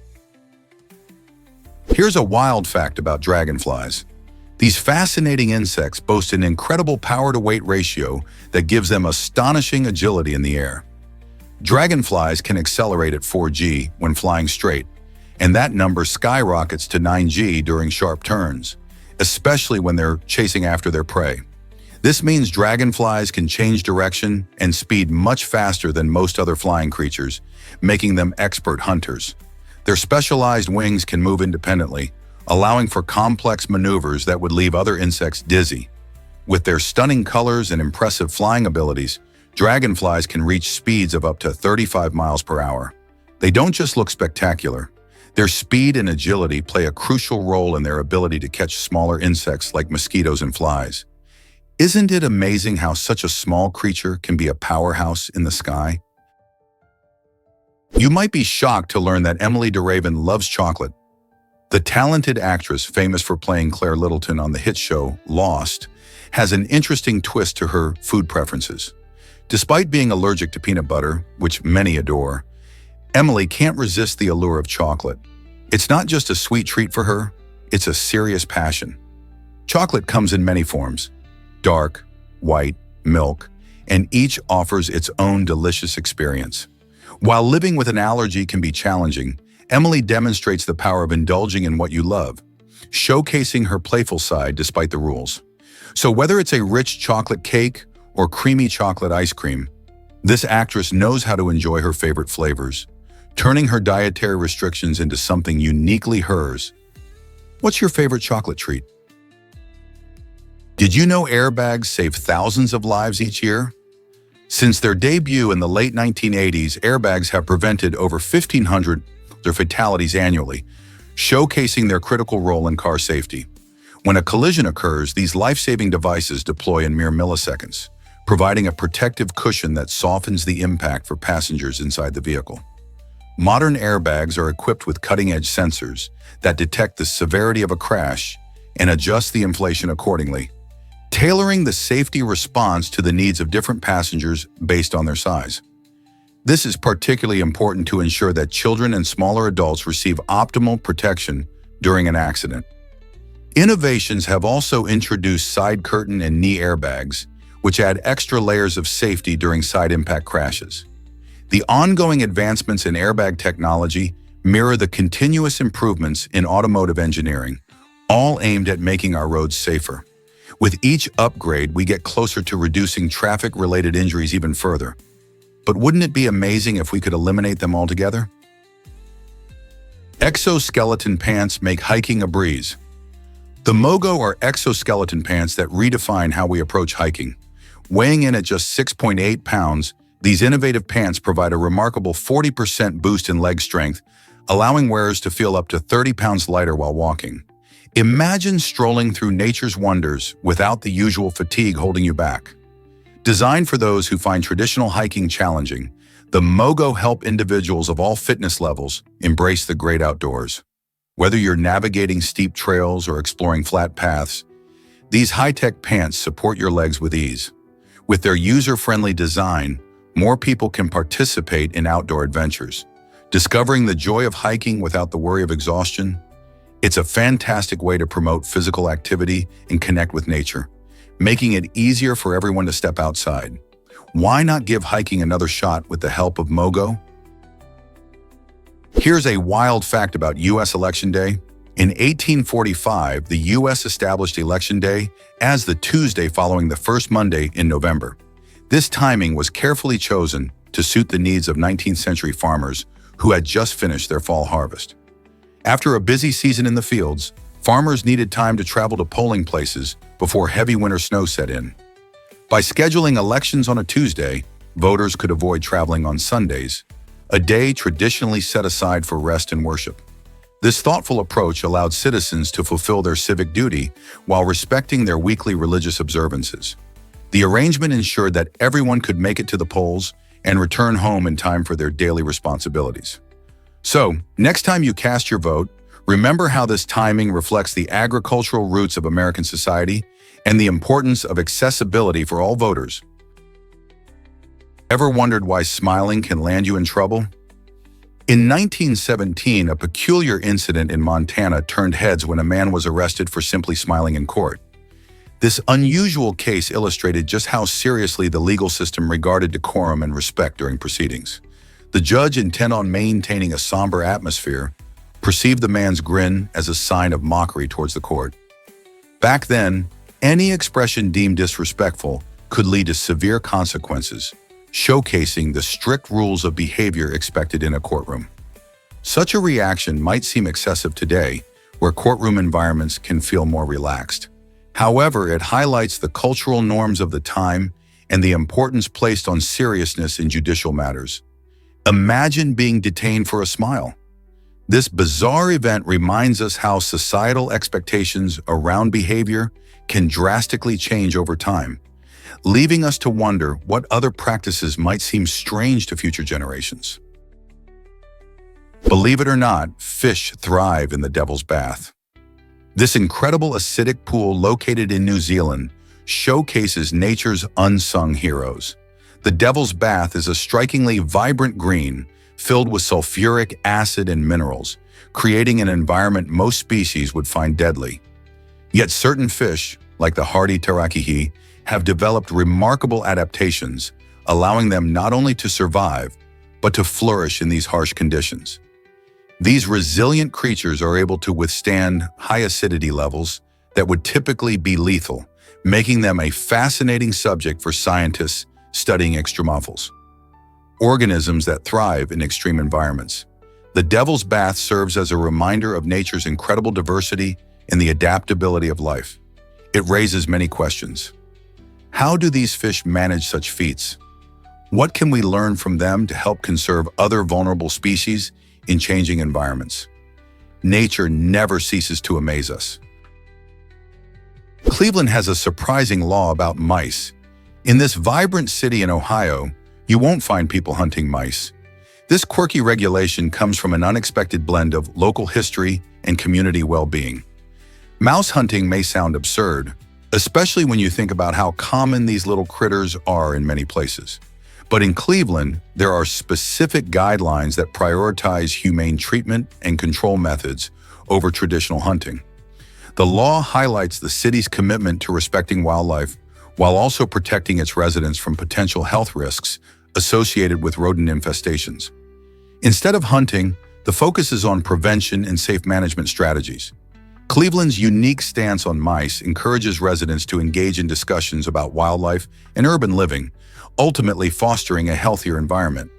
Here's a wild fact about dragonflies. These fascinating insects boast an incredible power-to-weight ratio that gives them astonishing agility in the air. Dragonflies can accelerate at 4G when flying straight, and that number skyrockets to 9G during sharp turns, especially when they're chasing after their prey. This means dragonflies can change direction and speed much faster than most other flying creatures, making them expert hunters. Their specialized wings can move independently, allowing for complex maneuvers that would leave other insects dizzy. With their stunning colors and impressive flying abilities, dragonflies can reach speeds of up to 35 miles per hour. They don't just look spectacular. Their speed and agility play a crucial role in their ability to catch smaller insects like mosquitoes and flies. Isn't it amazing how such a small creature can be a powerhouse in the sky? You might be shocked to learn that Emily DeRaven loves chocolate. The talented actress, famous for playing Claire Littleton on the hit show Lost, has an interesting twist to her food preferences. Despite being allergic to peanut butter, which many adore, Emily can't resist the allure of chocolate. It's not just a sweet treat for her, it's a serious passion. Chocolate comes in many forms: dark, white, milk, and each offers its own delicious experience. While living with an allergy can be challenging, Emily demonstrates the power of indulging in what you love, showcasing her playful side despite the rules. So whether it's a rich chocolate cake or creamy chocolate ice cream, this actress knows how to enjoy her favorite flavors, turning her dietary restrictions into something uniquely hers. What's your favorite chocolate treat? Did you know airbags save thousands of lives each year? Since their debut in the late 1980s, airbags have prevented over 1,500 fatalities annually, showcasing their critical role in car safety. When a collision occurs, these life-saving devices deploy in mere milliseconds, providing a protective cushion that softens the impact for passengers inside the vehicle. Modern airbags are equipped with cutting-edge sensors that detect the severity of a crash and adjust the inflation accordingly, tailoring the safety response to the needs of different passengers based on their size. This is particularly important to ensure that children and smaller adults receive optimal protection during an accident. Innovations have also introduced side curtain and knee airbags, which add extra layers of safety during side impact crashes. The ongoing advancements in airbag technology mirror the continuous improvements in automotive engineering, all aimed at making our roads safer. With each upgrade, we get closer to reducing traffic-related injuries even further. But wouldn't it be amazing if we could eliminate them altogether? Exoskeleton pants make hiking a breeze. The Mogo are exoskeleton pants that redefine how we approach hiking. Weighing in at just 6.8 pounds, these innovative pants provide a remarkable 40% boost in leg strength, allowing wearers to feel up to 30 pounds lighter while walking. Imagine strolling through nature's wonders without the usual fatigue holding you back. Designed for those who find traditional hiking challenging, the Mogo help individuals of all fitness levels embrace the great outdoors. Whether you're navigating steep trails or exploring flat paths, these high-tech pants support your legs with ease. With their user-friendly design, more people can participate in outdoor adventures. Discovering the joy of hiking without the worry of exhaustion? It's a fantastic way to promote physical activity and connect with nature, making it easier for everyone to step outside. Why not give hiking another shot with the help of Mogo? Here's a wild fact about U.S. Election Day. In 1845, the U.S. established Election Day as the Tuesday following the first Monday in November. This timing was carefully chosen to suit the needs of 19th century farmers who had just finished their fall harvest. After a busy season in the fields, farmers needed time to travel to polling places before heavy winter snow set in. By scheduling elections on a Tuesday, voters could avoid traveling on Sundays, a day traditionally set aside for rest and worship. This thoughtful approach allowed citizens to fulfill their civic duty while respecting their weekly religious observances. The arrangement ensured that everyone could make it to the polls and return home in time for their daily responsibilities. So, next time you cast your vote, remember how this timing reflects the agricultural roots of American society and the importance of accessibility for all voters. Ever wondered why smiling can land you in trouble? In 1917, a peculiar incident in Montana turned heads when a man was arrested for simply smiling in court. This unusual case illustrated just how seriously the legal system regarded decorum and respect during proceedings. The judge, intent on maintaining a somber atmosphere, perceived the man's grin as a sign of mockery towards the court. Back then, any expression deemed disrespectful could lead to severe consequences, showcasing the strict rules of behavior expected in a courtroom. Such a reaction might seem excessive today, where courtroom environments can feel more relaxed. However, it highlights the cultural norms of the time and the importance placed on seriousness in judicial matters. Imagine being detained for a smile. This bizarre event reminds us how societal expectations around behavior can drastically change over time, leaving us to wonder what other practices might seem strange to future generations. Believe it or not, fish thrive in the Devil's Bath. This incredible acidic pool located in New Zealand showcases nature's unsung heroes. The Devil's Bath is a strikingly vibrant green filled with sulfuric acid and minerals, creating an environment most species would find deadly. Yet certain fish, like the hardy tarakihi, have developed remarkable adaptations, allowing them not only to survive, but to flourish in these harsh conditions. These resilient creatures are able to withstand high acidity levels that would typically be lethal, making them a fascinating subject for scientists studying extremophils, organisms that thrive in extreme environments. The Devil's Bath serves as a reminder of nature's incredible diversity and the adaptability of life. It raises many questions. How do these fish manage such feats? What can we learn from them to help conserve other vulnerable species in changing environments? Nature never ceases to amaze us. Cleveland has a surprising law about mice. In this vibrant city in Ohio, you won't find people hunting mice. This quirky regulation comes from an unexpected blend of local history and community well-being. Mouse hunting may sound absurd, especially when you think about how common these little critters are in many places. But in Cleveland, there are specific guidelines that prioritize humane treatment and control methods over traditional hunting. The law highlights the city's commitment to respecting wildlife while also protecting its residents from potential health risks associated with rodent infestations. Instead of hunting, the focus is on prevention and safe management strategies. Cleveland's unique stance on mice encourages residents to engage in discussions about wildlife and urban living, ultimately fostering a healthier environment.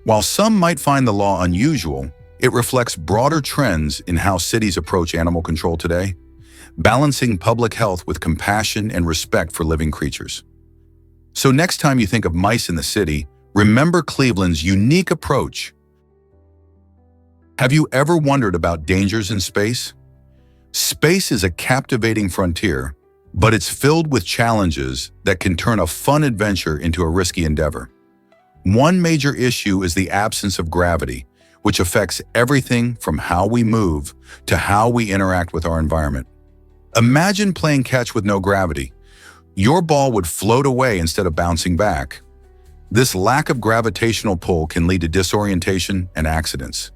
While some might find the law unusual, it reflects broader trends in how cities approach animal control today, balancing public health with compassion and respect for living creatures. So next time you think of mice in the city, remember Cleveland's unique approach. Have you ever wondered about dangers in space? Space is a captivating frontier, but it's filled with challenges that can turn a fun adventure into a risky endeavor. One major issue is the absence of gravity, which affects everything from how we move to how we interact with our environment. Imagine playing catch with no gravity. Your ball would float away instead of bouncing back. This lack of gravitational pull can lead to disorientation and accidents.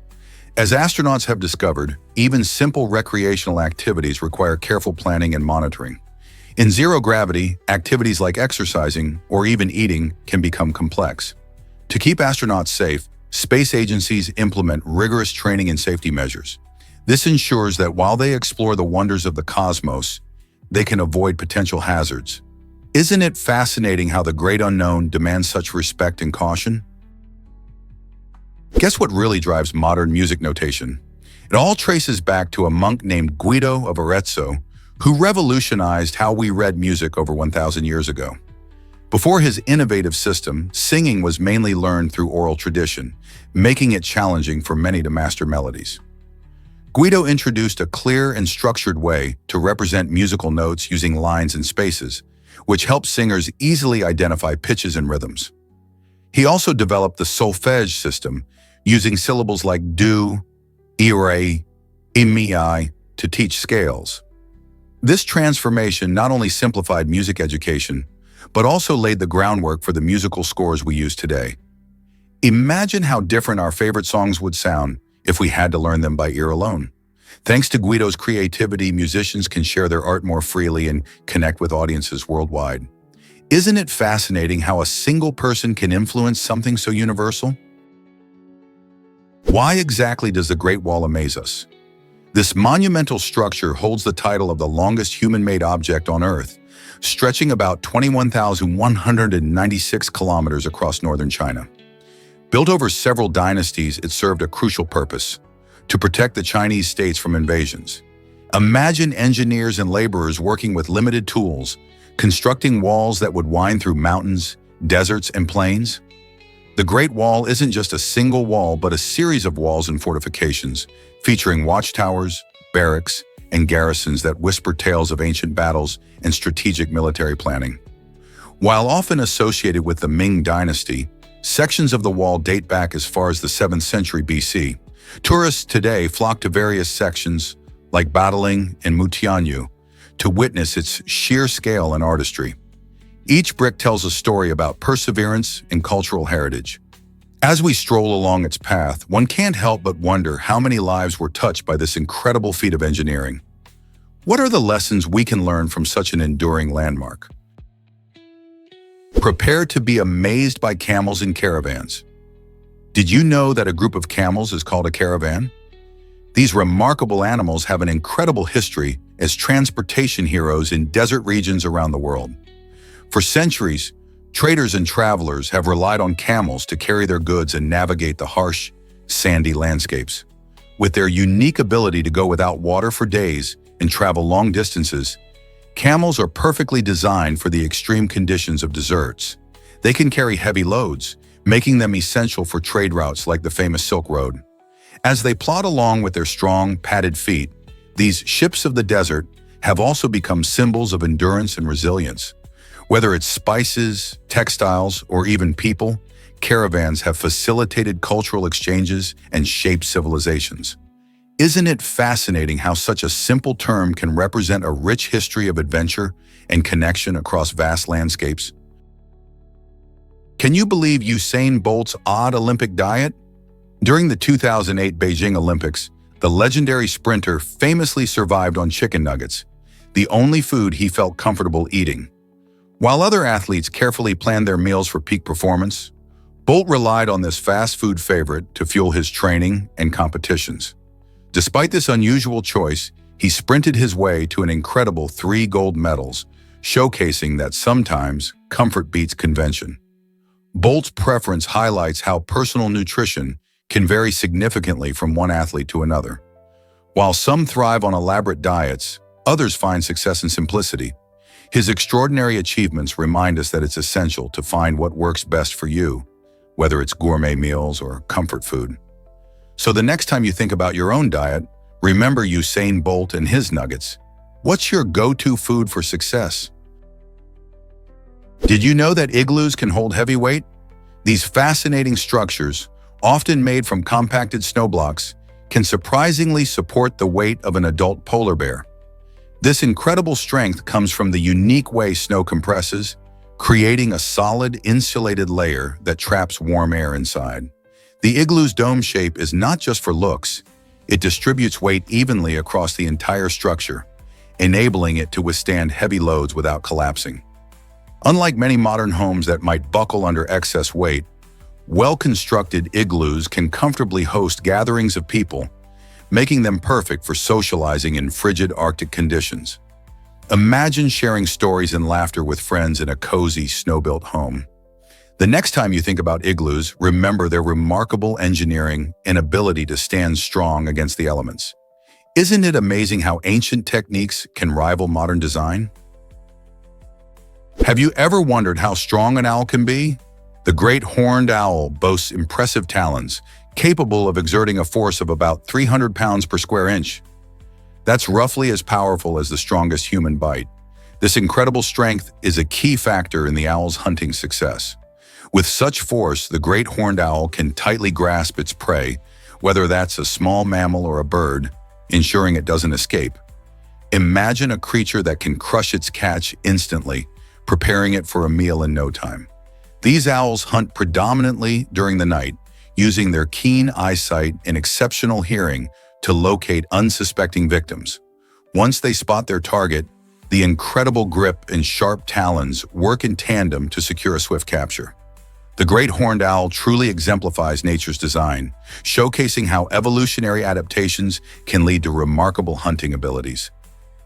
As astronauts have discovered, even simple recreational activities require careful planning and monitoring. In zero gravity, activities like exercising or even eating can become complex. To keep astronauts safe, space agencies implement rigorous training and safety measures. This ensures that while they explore the wonders of the cosmos, they can avoid potential hazards. Isn't it fascinating how the great unknown demands such respect and caution? Guess what really drives modern music notation? It all traces back to a monk named Guido of Arezzo, who revolutionized how we read music over 1,000 years ago. Before his innovative system, singing was mainly learned through oral tradition, making it challenging for many to master melodies. Guido introduced a clear and structured way to represent musical notes using lines and spaces, which helped singers easily identify pitches and rhythms. He also developed the solfege system, using syllables like do, ire, mi to teach scales. This transformation not only simplified music education, but also laid the groundwork for the musical scores we use today. Imagine how different our favorite songs would sound if we had to learn them by ear alone. Thanks to Guido's creativity, musicians can share their art more freely and connect with audiences worldwide. Isn't it fascinating how a single person can influence something so universal? Why exactly does the Great Wall amaze us? This monumental structure holds the title of the longest human-made object on Earth, stretching about 21,196 kilometers across northern China. Built over several dynasties, it served a crucial purpose: to protect the Chinese states from invasions. Imagine engineers and laborers working with limited tools, constructing walls that would wind through mountains, deserts, and plains. The Great Wall isn't just a single wall, but a series of walls and fortifications, featuring watchtowers, barracks, and garrisons that whisper tales of ancient battles and strategic military planning. While often associated with the Ming Dynasty, sections of the wall date back as far as the 7th century BC. Tourists today flock to various sections, like Badaling and Mutianyu, to witness its sheer scale and artistry. Each brick tells a story about perseverance and cultural heritage. As we stroll along its path, one can't help but wonder how many lives were touched by this incredible feat of engineering. What are the lessons we can learn from such an enduring landmark? Prepare to be amazed by camels in caravans. Did you know that a group of camels is called a caravan? These remarkable animals have an incredible history as transportation heroes in desert regions around the world. For centuries, traders and travelers have relied on camels to carry their goods and navigate the harsh, sandy landscapes. With their unique ability to go without water for days and travel long distances, camels are perfectly designed for the extreme conditions of deserts. They can carry heavy loads, making them essential for trade routes like the famous Silk Road. As they plod along with their strong, padded feet, these ships of the desert have also become symbols of endurance and resilience. Whether it's spices, textiles, or even people, caravans have facilitated cultural exchanges and shaped civilizations. Isn't it fascinating how such a simple term can represent a rich history of adventure and connection across vast landscapes? Can you believe Usain Bolt's odd Olympic diet? During the 2008 Beijing Olympics, the legendary sprinter famously survived on chicken nuggets, the only food he felt comfortable eating. While other athletes carefully planned their meals for peak performance, Bolt relied on this fast food favorite to fuel his training and competitions. Despite this unusual choice, he sprinted his way to an incredible 3 gold medals, showcasing that sometimes comfort beats convention. Bolt's preference highlights how personal nutrition can vary significantly from one athlete to another. While some thrive on elaborate diets, others find success in simplicity. His extraordinary achievements remind us that it's essential to find what works best for you, whether it's gourmet meals or comfort food. So the next time you think about your own diet, remember Usain Bolt and his nuggets. What's your go-to food for success? Did you know that igloos can hold heavy weight? These fascinating structures, often made from compacted snow blocks, can surprisingly support the weight of an adult polar bear. This incredible strength comes from the unique way snow compresses, creating a solid, insulated layer that traps warm air inside. The igloo's dome shape is not just for looks, it distributes weight evenly across the entire structure, enabling it to withstand heavy loads without collapsing. Unlike many modern homes that might buckle under excess weight, well-constructed igloos can comfortably host gatherings of people, making them perfect for socializing in frigid Arctic conditions. Imagine sharing stories and laughter with friends in a cozy, snow-built home. The next time you think about igloos, remember their remarkable engineering and ability to stand strong against the elements. Isn't it amazing how ancient techniques can rival modern design? Have you ever wondered how strong an owl can be? The great horned owl boasts impressive talons, capable of exerting a force of about 300 pounds per square inch. That's roughly as powerful as the strongest human bite. This incredible strength is a key factor in the owl's hunting success. With such force, the great horned owl can tightly grasp its prey, whether that's a small mammal or a bird, ensuring it doesn't escape. Imagine a creature that can crush its catch instantly, preparing it for a meal in no time. These owls hunt predominantly during the night, using their keen eyesight and exceptional hearing to locate unsuspecting victims. Once they spot their target, the incredible grip and sharp talons work in tandem to secure a swift capture. The great horned owl truly exemplifies nature's design, showcasing how evolutionary adaptations can lead to remarkable hunting abilities.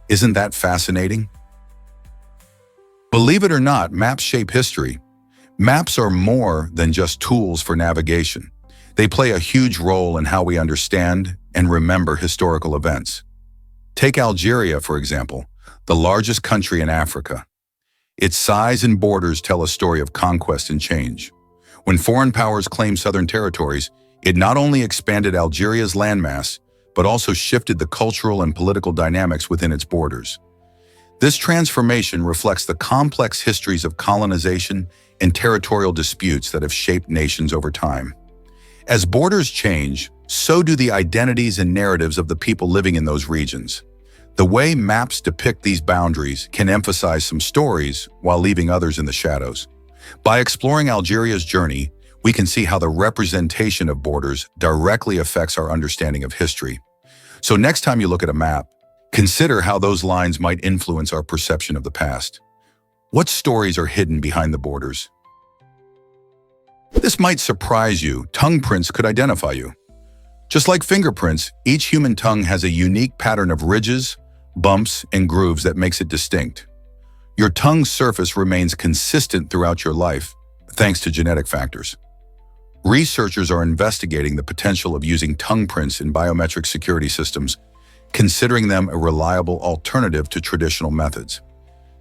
Isn't that fascinating? Believe it or not, maps shape history. Maps are more than just tools for navigation. They play a huge role in how we understand and remember historical events. Take Algeria, for example, the largest country in Africa. Its size and borders tell a story of conquest and change. When foreign powers claimed southern territories, it not only expanded Algeria's landmass, but also shifted the cultural and political dynamics within its borders. This transformation reflects the complex histories of colonization and territorial disputes that have shaped nations over time. As borders change, so do the identities and narratives of the people living in those regions. The way maps depict these boundaries can emphasize some stories while leaving others in the shadows. By exploring Algeria's journey, we can see how the representation of borders directly affects our understanding of history. So next time you look at a map, consider how those lines might influence our perception of the past. What stories are hidden behind the borders? This might surprise you. Tongue prints could identify you. Just like fingerprints, each human tongue has a unique pattern of ridges, bumps, and grooves that makes it distinct. Your tongue's surface remains consistent throughout your life, thanks to genetic factors. Researchers are investigating the potential of using tongue prints in biometric security systems, considering them a reliable alternative to traditional methods.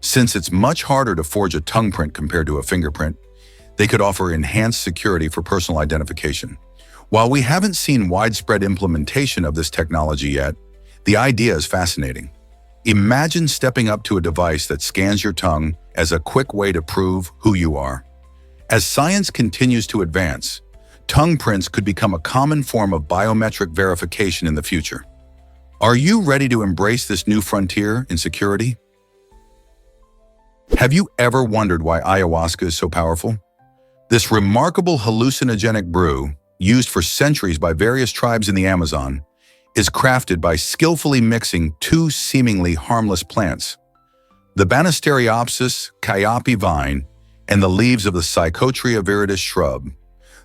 Since it's much harder to forge a tongue print compared to a fingerprint, they could offer enhanced security for personal identification. While we haven't seen widespread implementation of this technology yet, the idea is fascinating. Imagine stepping up to a device that scans your tongue as a quick way to prove who you are. As science continues to advance, tongue prints could become a common form of biometric verification in the future. Are you ready to embrace this new frontier in security? Have you ever wondered why ayahuasca is so powerful? This remarkable hallucinogenic brew, used for centuries by various tribes in the Amazon, is crafted by skillfully mixing two seemingly harmless plants, the Banisteriopsis caiapi vine and the leaves of the Psychotria viridis shrub.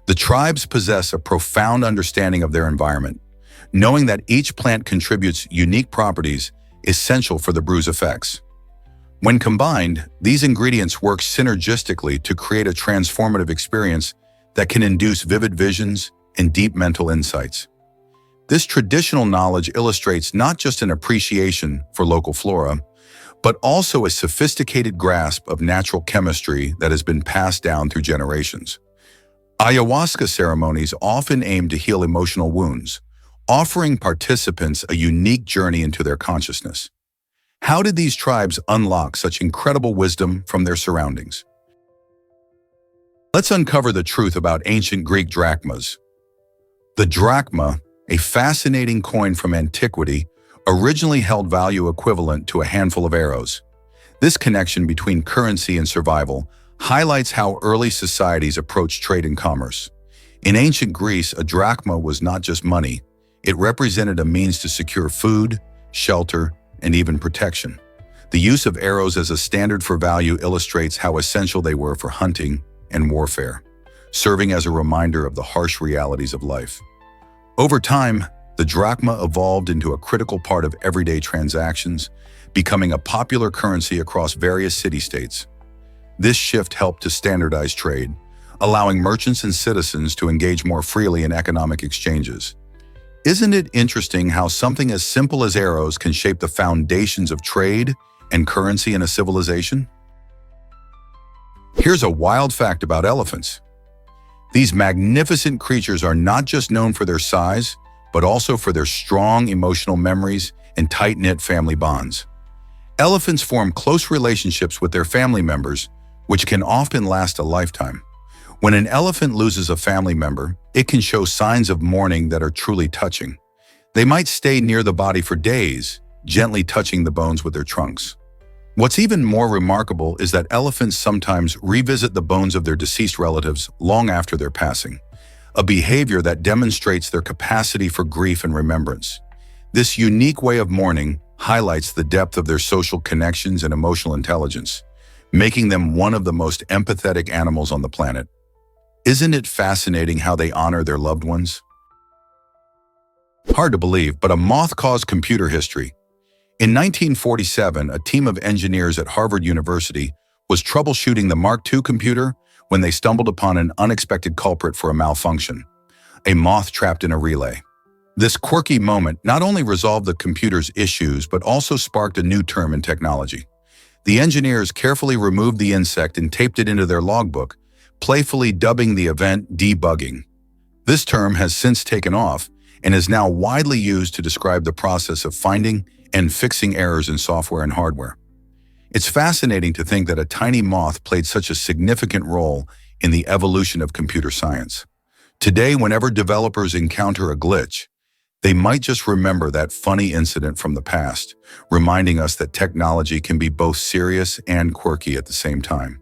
The tribes possess a profound understanding of their environment, knowing that each plant contributes unique properties essential for the brew's effects. When combined, these ingredients work synergistically to create a transformative experience that can induce vivid visions and deep mental insights. This traditional knowledge illustrates not just an appreciation for local flora, but also a sophisticated grasp of natural chemistry that has been passed down through generations. Ayahuasca ceremonies often aim to heal emotional wounds, offering participants a unique journey into their consciousness. How did these tribes unlock such incredible wisdom from their surroundings? Let's uncover the truth about ancient Greek drachmas. The drachma, a fascinating coin from antiquity, originally held value equivalent to a handful of arrows. This connection between currency and survival highlights how early societies approached trade and commerce. In ancient Greece, a drachma was not just money. It represented a means to secure food, shelter, and even protection. The use of arrows as a standard for value illustrates how essential they were for hunting and warfare, serving as a reminder of the harsh realities of life. Over time, the drachma evolved into a critical part of everyday transactions, becoming a popular currency across various city-states. This shift helped to standardize trade, allowing merchants and citizens to engage more freely in economic exchanges. Isn't it interesting how something as simple as arrows can shape the foundations of trade and currency in a civilization? Here's a wild fact about elephants. These magnificent creatures are not just known for their size, but also for their strong emotional memories and tight-knit family bonds. Elephants form close relationships with their family members, which can often last a lifetime. When an elephant loses a family member, it can show signs of mourning that are truly touching. They might stay near the body for days, gently touching the bones with their trunks. What's even more remarkable is that elephants sometimes revisit the bones of their deceased relatives long after their passing, a behavior that demonstrates their capacity for grief and remembrance. This unique way of mourning highlights the depth of their social connections and emotional intelligence, making them one of the most empathetic animals on the planet. Isn't it fascinating how they honor their loved ones? Hard to believe, but a moth caused computer history. In 1947, a team of engineers at Harvard University was troubleshooting the Mark II computer when they stumbled upon an unexpected culprit for a malfunction, a moth trapped in a relay. This quirky moment not only resolved the computer's issues, but also sparked a new term in technology. The engineers carefully removed the insect and taped it into their logbook, playfully dubbing the event debugging. This term has since taken off and is now widely used to describe the process of finding and fixing errors in software and hardware. It's fascinating to think that a tiny moth played such a significant role in the evolution of computer science. Today, whenever developers encounter a glitch, they might just remember that funny incident from the past, reminding us that technology can be both serious and quirky at the same time.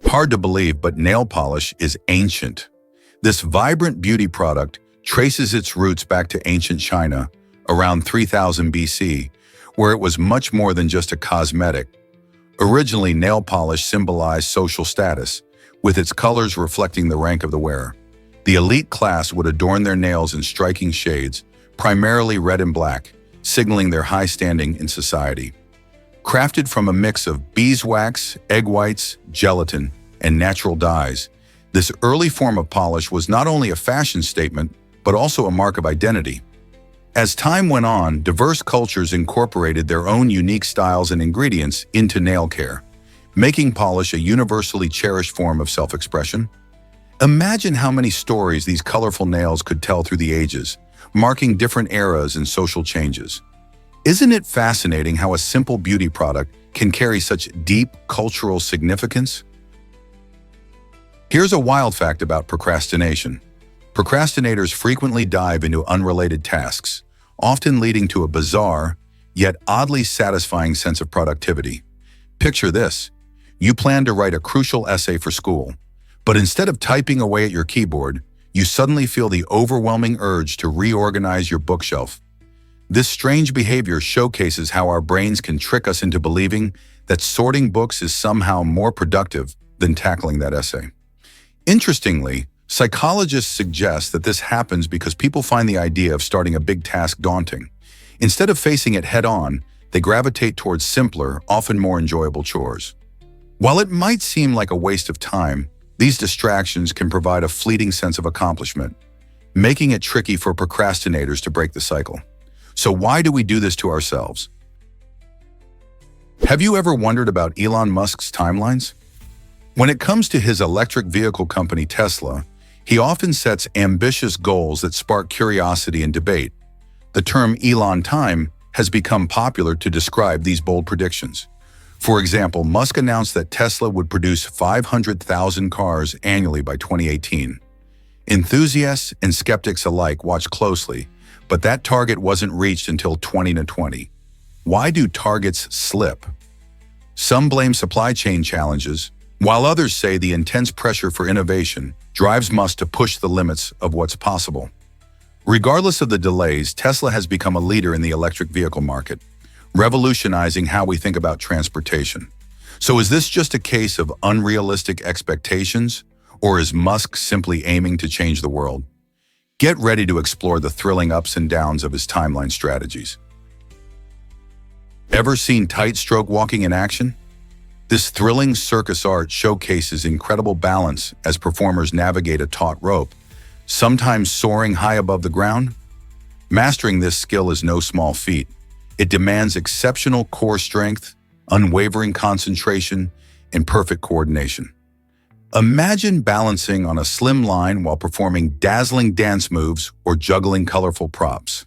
Hard to believe, but nail polish is ancient. This vibrant beauty product traces its roots back to ancient China, around 3000 BC, where it was much more than just a cosmetic. Originally, nail polish symbolized social status, with its colors reflecting the rank of the wearer. The elite class would adorn their nails in striking shades, primarily red and black, signaling their high standing in society. Crafted from a mix of beeswax, egg whites, gelatin, and natural dyes, this early form of polish was not only a fashion statement, but also a mark of identity. As time went on, diverse cultures incorporated their own unique styles and ingredients into nail care, making polish a universally cherished form of self-expression. Imagine how many stories these colorful nails could tell through the ages, marking different eras and social changes. Isn't it fascinating how a simple beauty product can carry such deep cultural significance? Here's a wild fact about procrastination. Procrastinators frequently dive into unrelated tasks, often leading to a bizarre, yet oddly satisfying sense of productivity. Picture this. You plan to write a crucial essay for school, but instead of typing away at your keyboard, you suddenly feel the overwhelming urge to reorganize your bookshelf. This strange behavior showcases how our brains can trick us into believing that sorting books is somehow more productive than tackling that essay. Interestingly, psychologists suggest that this happens because people find the idea of starting a big task daunting. Instead of facing it head-on, they gravitate towards simpler, often more enjoyable chores. While it might seem like a waste of time, these distractions can provide a fleeting sense of accomplishment, making it tricky for procrastinators to break the cycle. So why do we do this to ourselves? Have you ever wondered about Elon Musk's timelines? When it comes to his electric vehicle company Tesla, he often sets ambitious goals that spark curiosity and debate. The term Elon time has become popular to describe these bold predictions. For example, Musk announced that Tesla would produce 500,000 cars annually by 2018. Enthusiasts and skeptics alike watched closely, but that target wasn't reached until 2020. Why do targets slip? Some blame supply chain challenges, while others say the intense pressure for innovation drives Musk to push the limits of what's possible. Regardless of the delays, Tesla has become a leader in the electric vehicle market, revolutionizing how we think about transportation. So is this just a case of unrealistic expectations, or is Musk simply aiming to change the world? Get ready to explore the thrilling ups and downs of his timeline strategies. Ever seen tight stroke walking in action? This thrilling circus art showcases incredible balance as performers navigate a taut rope, sometimes soaring high above the ground. Mastering this skill is no small feat. It demands exceptional core strength, unwavering concentration, and perfect coordination. Imagine balancing on a slim line while performing dazzling dance moves or juggling colorful props.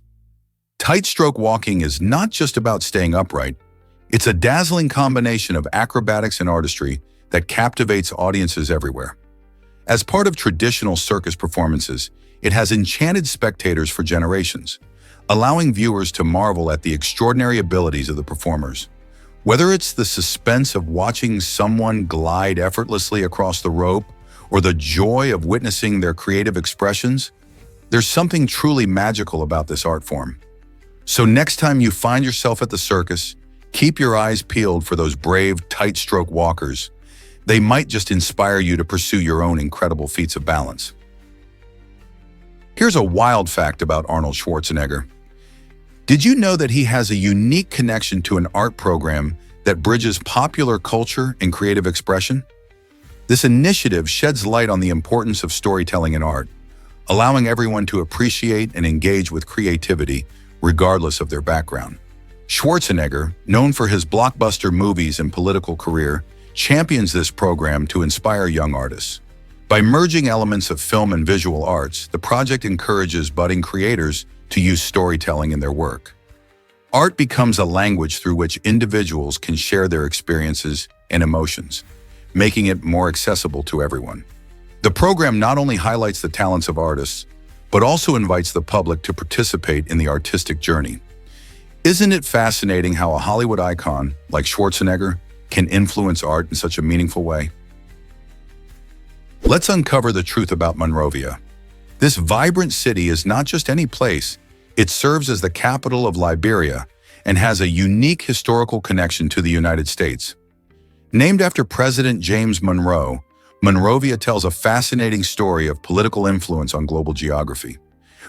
Tight stroke walking is not just about staying upright. It's a dazzling combination of acrobatics and artistry that captivates audiences everywhere. As part of traditional circus performances, it has enchanted spectators for generations, allowing viewers to marvel at the extraordinary abilities of the performers. Whether it's the suspense of watching someone glide effortlessly across the rope or the joy of witnessing their creative expressions, there's something truly magical about this art form. So next time you find yourself at the circus, keep your eyes peeled for those brave, tight stroke walkers. They might just inspire you to pursue your own incredible feats of balance. Here's a wild fact about Arnold Schwarzenegger. Did you know that he has a unique connection to an art program that bridges popular culture and creative expression? This initiative sheds light on the importance of storytelling in art, allowing everyone to appreciate and engage with creativity regardless of their background. Schwarzenegger, known for his blockbuster movies and political career, champions this program to inspire young artists. By merging elements of film and visual arts, the project encourages budding creators to use storytelling in their work. Art becomes a language through which individuals can share their experiences and emotions, making it more accessible to everyone. The program not only highlights the talents of artists, but also invites the public to participate in the artistic journey. Isn't it fascinating how a Hollywood icon like Schwarzenegger can influence art in such a meaningful way? Let's uncover the truth about Monrovia. This vibrant city is not just any place. It serves as the capital of Liberia and has a unique historical connection to the United States. Named after President James Monroe, Monrovia tells a fascinating story of political influence on global geography.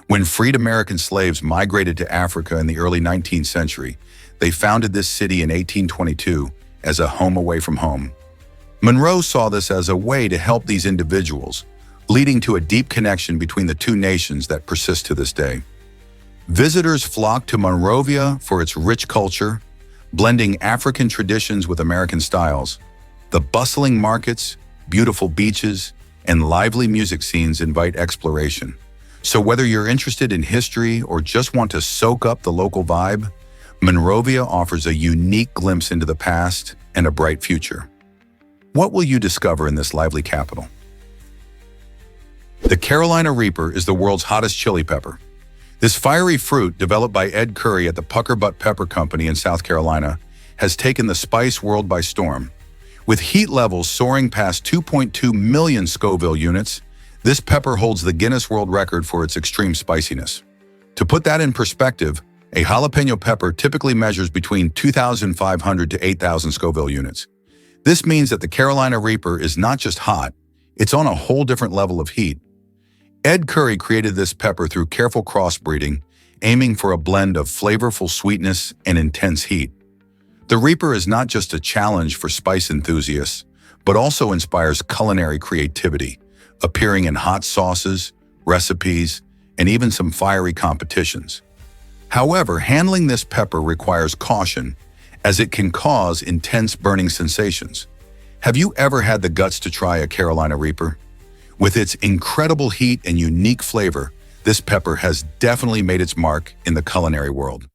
When freed American slaves migrated to Africa in the early 19th century, they founded this city in 1822 as a home away from home. Monroe saw this as a way to help these individuals, leading to a deep connection between the two nations that persists to this day. Visitors flock to Monrovia for its rich culture, blending African traditions with American styles. The bustling markets, beautiful beaches, and lively music scenes invite exploration. So whether you're interested in history or just want to soak up the local vibe, Monrovia offers a unique glimpse into the past and a bright future. What will you discover in this lively capital? The Carolina Reaper is the world's hottest chili pepper. This fiery fruit, developed by Ed Curry at the Pucker Butt Pepper Company in South Carolina, has taken the spice world by storm. With heat levels soaring past 2.2 million Scoville units, this pepper holds the Guinness World Record for its extreme spiciness. To put that in perspective, a jalapeno pepper typically measures between 2,500 to 8,000 Scoville units. This means that the Carolina Reaper is not just hot, it's on a whole different level of heat. Ed Curry created this pepper through careful crossbreeding, aiming for a blend of flavorful sweetness and intense heat. The Reaper is not just a challenge for spice enthusiasts, but also inspires culinary creativity, appearing in hot sauces, recipes, and even some fiery competitions. However, handling this pepper requires caution, as it can cause intense burning sensations. Have you ever had the guts to try a Carolina Reaper? With its incredible heat and unique flavor, this pepper has definitely made its mark in the culinary world.